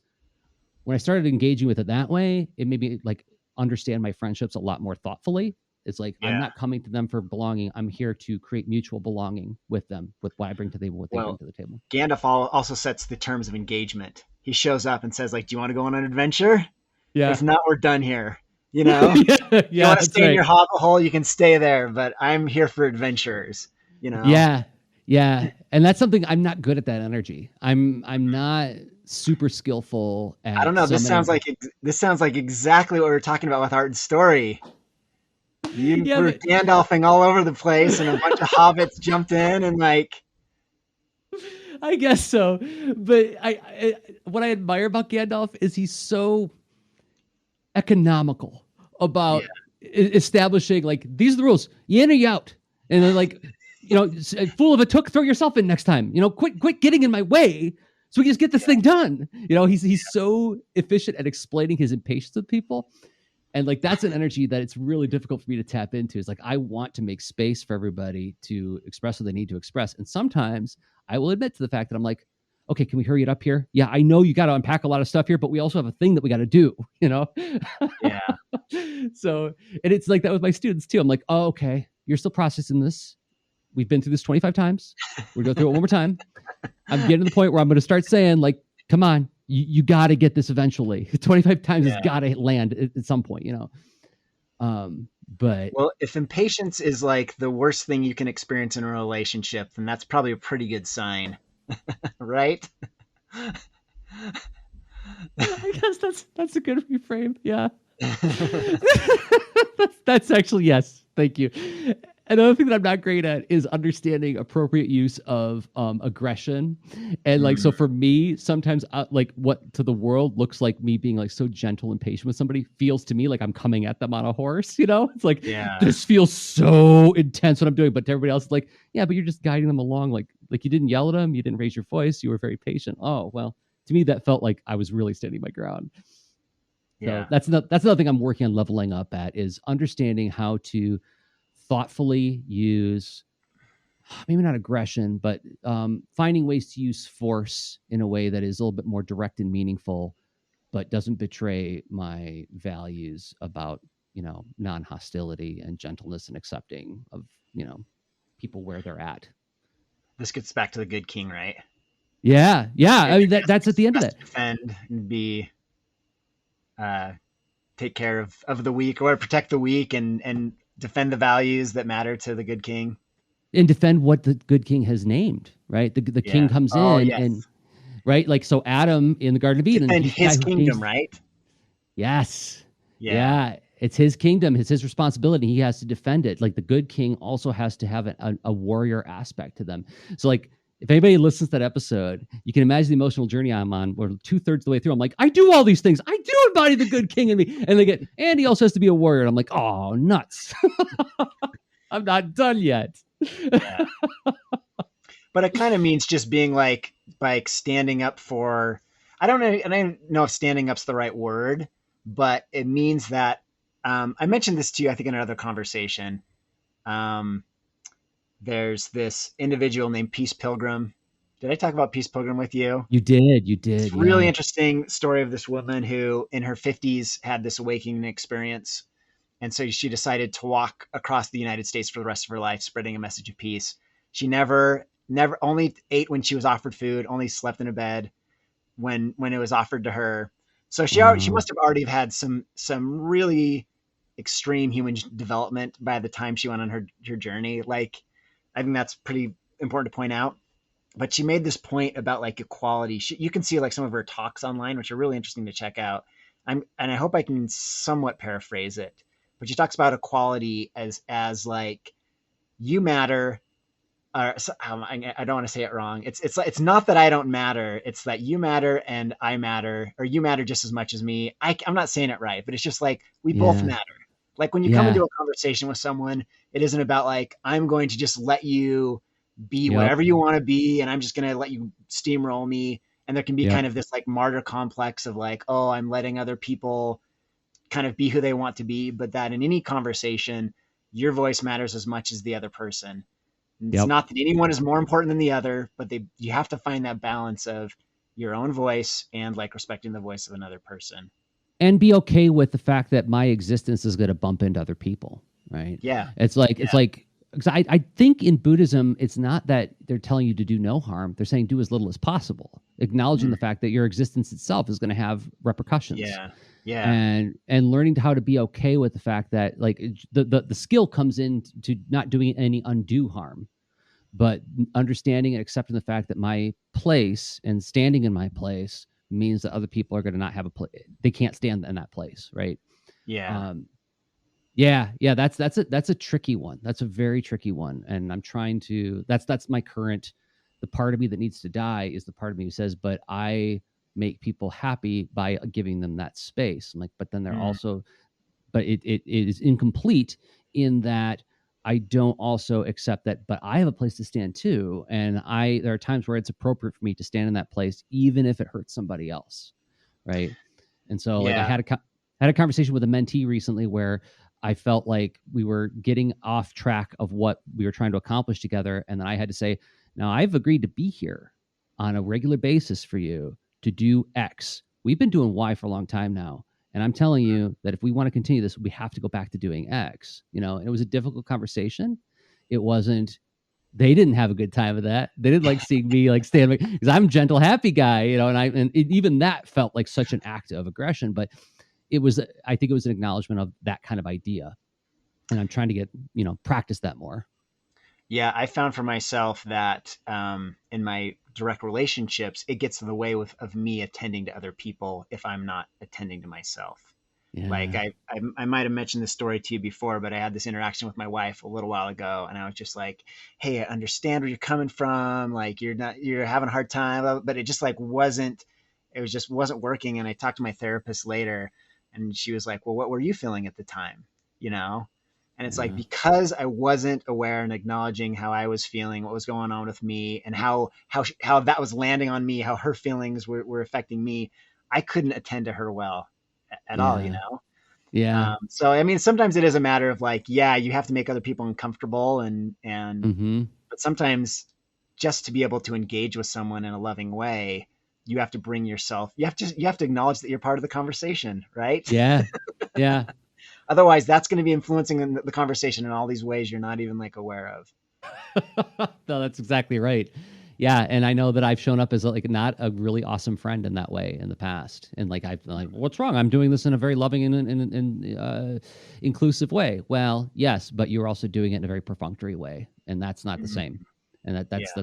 when I started engaging with it that way, it made me like understand my friendships a lot more thoughtfully. It's like, I'm not coming to them for belonging. I'm here to create mutual belonging with them, with what I bring to the table, what they bring to the table. Gandalf also sets the terms of engagement. He shows up and says, like, do you want to go on an adventure? Yeah. If not, we're done here. You know, you want to stay in your hobbit hole, you can stay there, but I'm here for adventurers, you know? Yeah. And that's something, I'm not good at that energy. I'm not super skillful at, I don't know. This sounds like exactly what we were talking about with Art and Story. You were Gandalfing all over the place, and a bunch of hobbits jumped in, and like, I guess so. But what I admire about Gandalf is he's so economical about establishing, like, these are the rules, you in or you out. And then, like, you know, fool of a took, throw yourself in next time. You know, quit getting in my way so we can just get this thing done. You know, he's so efficient at explaining his impatience with people. And like, that's an energy that it's really difficult for me to tap into. It's like, I want to make space for everybody to express what they need to express. And sometimes I will admit to the fact that I'm like, okay, can we hurry it up here? Yeah, I know you got to unpack a lot of stuff here, but we also have a thing that we got to do, you know? Yeah. So, and it's like that with my students too. I'm like, oh, okay, you're still processing this. we've been through this 25 times. We're going to go through it one more time. I'm getting to the point where I'm going to start saying, like, come on, you got to get this eventually. 25 times has got to land at some point, you know? But well, if impatience is like the worst thing you can experience in a relationship, then that's probably a pretty good sign, right? I guess that's a good reframe. Yeah. that's actually, yes. Thank you. Another thing that I'm not great at is understanding appropriate use of aggression. And like, so for me, sometimes like what to the world looks like me being like so gentle and patient with somebody feels to me like I'm coming at them on a horse, you know? It's like, this feels so intense what I'm doing. But to everybody else, it's like, yeah, but you're just guiding them along. Like you didn't yell at them. You didn't raise your voice. You were very patient. Oh, well, to me, that felt like I was really standing my ground. So that's another thing I'm working on leveling up at, is understanding how to thoughtfully use, maybe not aggression, but finding ways to use force in a way that is a little bit more direct and meaningful, but doesn't betray my values about, you know, non-hostility and gentleness and accepting of, you know, people where they're at. This gets back to the good king, right? Yeah. I mean, that's at the end of it. Defend and be, take care of the weak, or protect the weak, and defend the values that matter to the good king. And defend what the good king has named, right? The king comes in and, right? Like, so Adam in the Garden of Eden. Defend his kingdom, right? Yes. Yeah. It's his kingdom. It's his responsibility. He has to defend it. Like, the good king also has to have a warrior aspect to them. So like, if anybody listens to that episode, you can imagine the emotional journey I'm on, where 2/3 of the way through, I'm like, I do all these things. I do embody the good king in me. And they get, and he also has to be a warrior. And I'm like, oh, nuts. I'm not done yet. But it kind of means just being like standing up for, I don't know if standing up's the right word, but it means that, I mentioned this to you, I think, in another conversation. There's this individual named Peace Pilgrim. Did I talk about Peace Pilgrim with you? You did. It's a really interesting story of this woman who in her 50s had this awakening experience. And so she decided to walk across the United States for the rest of her life, spreading a message of peace. She never only ate when she was offered food, only slept in a bed when it was offered to her. So she must have already had some really extreme human development by the time she went on her journey. Like, I think that's pretty important to point out. But she made this point about like equality. You can see like some of her talks online, which are really interesting to check out. And I hope I can somewhat paraphrase it. But she talks about equality as like, you matter. I don't want to say it wrong. It's not that I don't matter. It's that you matter and I matter, or you matter just as much as me. I'm not saying it right, but it's just like, we both matter. Like, when you come into a conversation with someone, it isn't about like, I'm going to just let you be whatever you want to be, and I'm just going to let you steamroll me. And there can be kind of this like martyr complex of like, oh, I'm letting other people kind of be who they want to be, but that in any conversation, your voice matters as much as the other person. It's not that anyone is more important than the other, but you have to find that balance of your own voice and like respecting the voice of another person. And be okay with the fact that my existence is going to bump into other people, right? Yeah. It's like, because I think in Buddhism, it's not that they're telling you to do no harm. They're saying do as little as possible, acknowledging the fact that your existence itself is going to have repercussions. Yeah. And learning how to be okay with the fact that like the skill comes in to not doing any undue harm, but understanding and accepting the fact that my place and standing in my place means that other people are going to not have a place. They can't stand in that place. Right. Yeah. That's a tricky one. That's a very tricky one. And I'm trying to, that's my current, the part of me that needs to die is the part of me who says, but I make people happy by giving them that space. I'm like, but then they're also, but it is incomplete in that I don't also accept that, but I have a place to stand too. And there are times where it's appropriate for me to stand in that place, even if it hurts somebody else. Right. And so like I had a conversation with a mentee recently where I felt like we were getting off track of what we were trying to accomplish together. And then I had to say, now I've agreed to be here on a regular basis for you to do X. We've been doing Y for a long time now. And I'm telling you that if we want to continue this, we have to go back to doing X. You know, and it was a difficult conversation. It wasn't they didn't have a good time with that. They didn't like seeing me like stand because I'm a gentle, happy guy, and even that felt like such an act of aggression. But I think it was an acknowledgement of that kind of idea. And I'm trying to get, practice that more. Yeah, I found for myself that in my direct relationships, it gets in the way of me attending to other people if I'm not attending to myself. Yeah. Like I might have mentioned this story to you before, but I had this interaction with my wife a little while ago, and I was just like, "Hey, I understand where you're coming from. Like you're having a hard time," but it just wasn't working. And I talked to my therapist later, and she was like, "Well, what were you feeling at the time?" And it's like, because I wasn't aware and acknowledging how I was feeling, what was going on with me, and how that was landing on me, how her feelings were affecting me, I couldn't attend to her well at all, Yeah. So, I mean, sometimes it is a matter of you have to make other people uncomfortable but sometimes just to be able to engage with someone in a loving way, you have to bring yourself, you have to acknowledge that you're part of the conversation, right? Yeah. Yeah. Otherwise, that's going to be influencing the conversation in all these ways you're not even aware of. No, that's exactly right. Yeah, and I know that I've shown up as not a really awesome friend in that way in the past, and I've what's wrong? I'm doing this in a very loving and inclusive way. Well, yes, but you're also doing it in a very perfunctory way, and that's not the same. And that's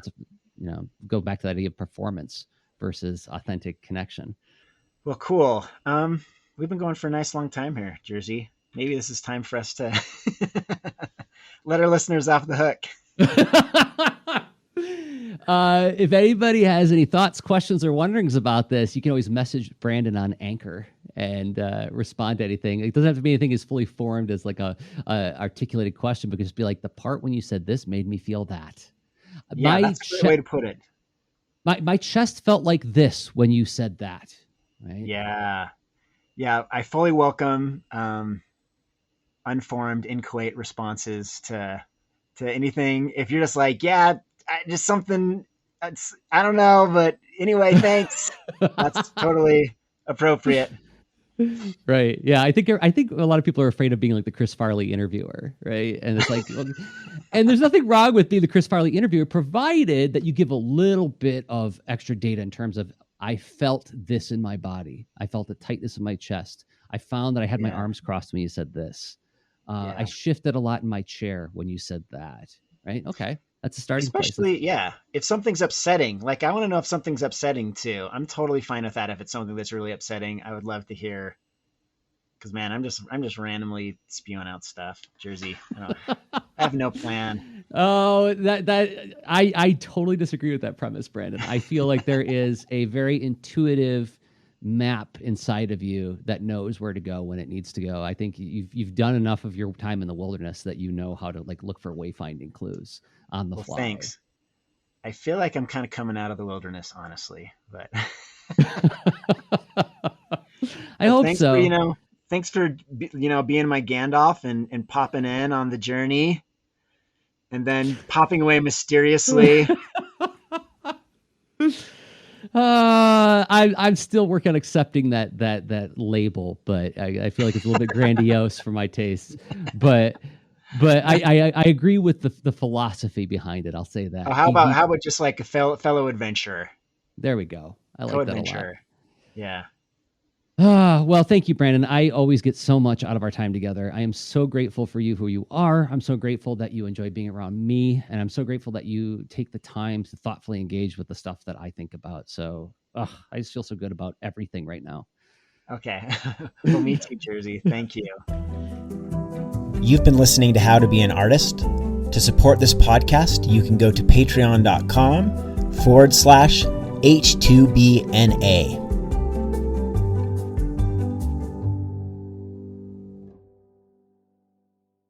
go back to that idea of performance versus authentic connection. Well, cool. We've been going for a nice long time here, Jerzy. Maybe this is time for us to let our listeners off the hook. If anybody has any thoughts, questions, or wonderings about this, you can always message Brandon on Anchor and respond to anything. It doesn't have to be anything as fully formed as a articulated question, but just be like, the part when you said this made me feel that. Yeah, that's a great way to put it. My chest felt like this when you said that. Right? Yeah. Yeah, I fully welcome unformed, inchoate responses to anything. If you're just just something, I don't know, but anyway, thanks. That's totally appropriate. Right. Yeah. I think a lot of people are afraid of being like the Chris Farley interviewer. Right. And it's and there's nothing wrong with being the Chris Farley interviewer, provided that you give a little bit of extra data in terms of, I felt this in my body. I felt the tightness in my chest. I found that I had my arms crossed when you said this. I shifted a lot in my chair when you said that. Right. Okay. That's a starting place. Especially, if something's upsetting, I want to know if something's upsetting too. I'm totally fine with that. If it's something that's really upsetting, I would love to hear. Because man, I'm just randomly spewing out stuff, Jerzy. I have no plan. Oh, I totally disagree with that premise, Brandon. I feel like there is a very intuitive map inside of you that knows where to go when it needs to go. I think you've done enough of your time in the wilderness that you know how to look for wayfinding clues on the fly. Thanks. I feel like I'm kind of coming out of the wilderness, honestly, but I hope so. Thanks for being my Gandalf and popping in on the journey and then popping away mysteriously. I'm still working on accepting that label, but I feel like it's a little bit grandiose for my taste. But I agree with the philosophy behind it. I'll say that. Oh, how about just like a fellow adventurer? There we go. I like that a lot. Yeah. Well, thank you, Brandon. I always get so much out of our time together. I am so grateful for you, who you are. I'm so grateful that you enjoy being around me. And I'm so grateful that you take the time to thoughtfully engage with the stuff that I think about. So I just feel so good about everything right now. Okay. Well, me too, Jerzy. Thank you. You've been listening to How to Be an Artist. To support this podcast, you can go to patreon.com/H2BNA.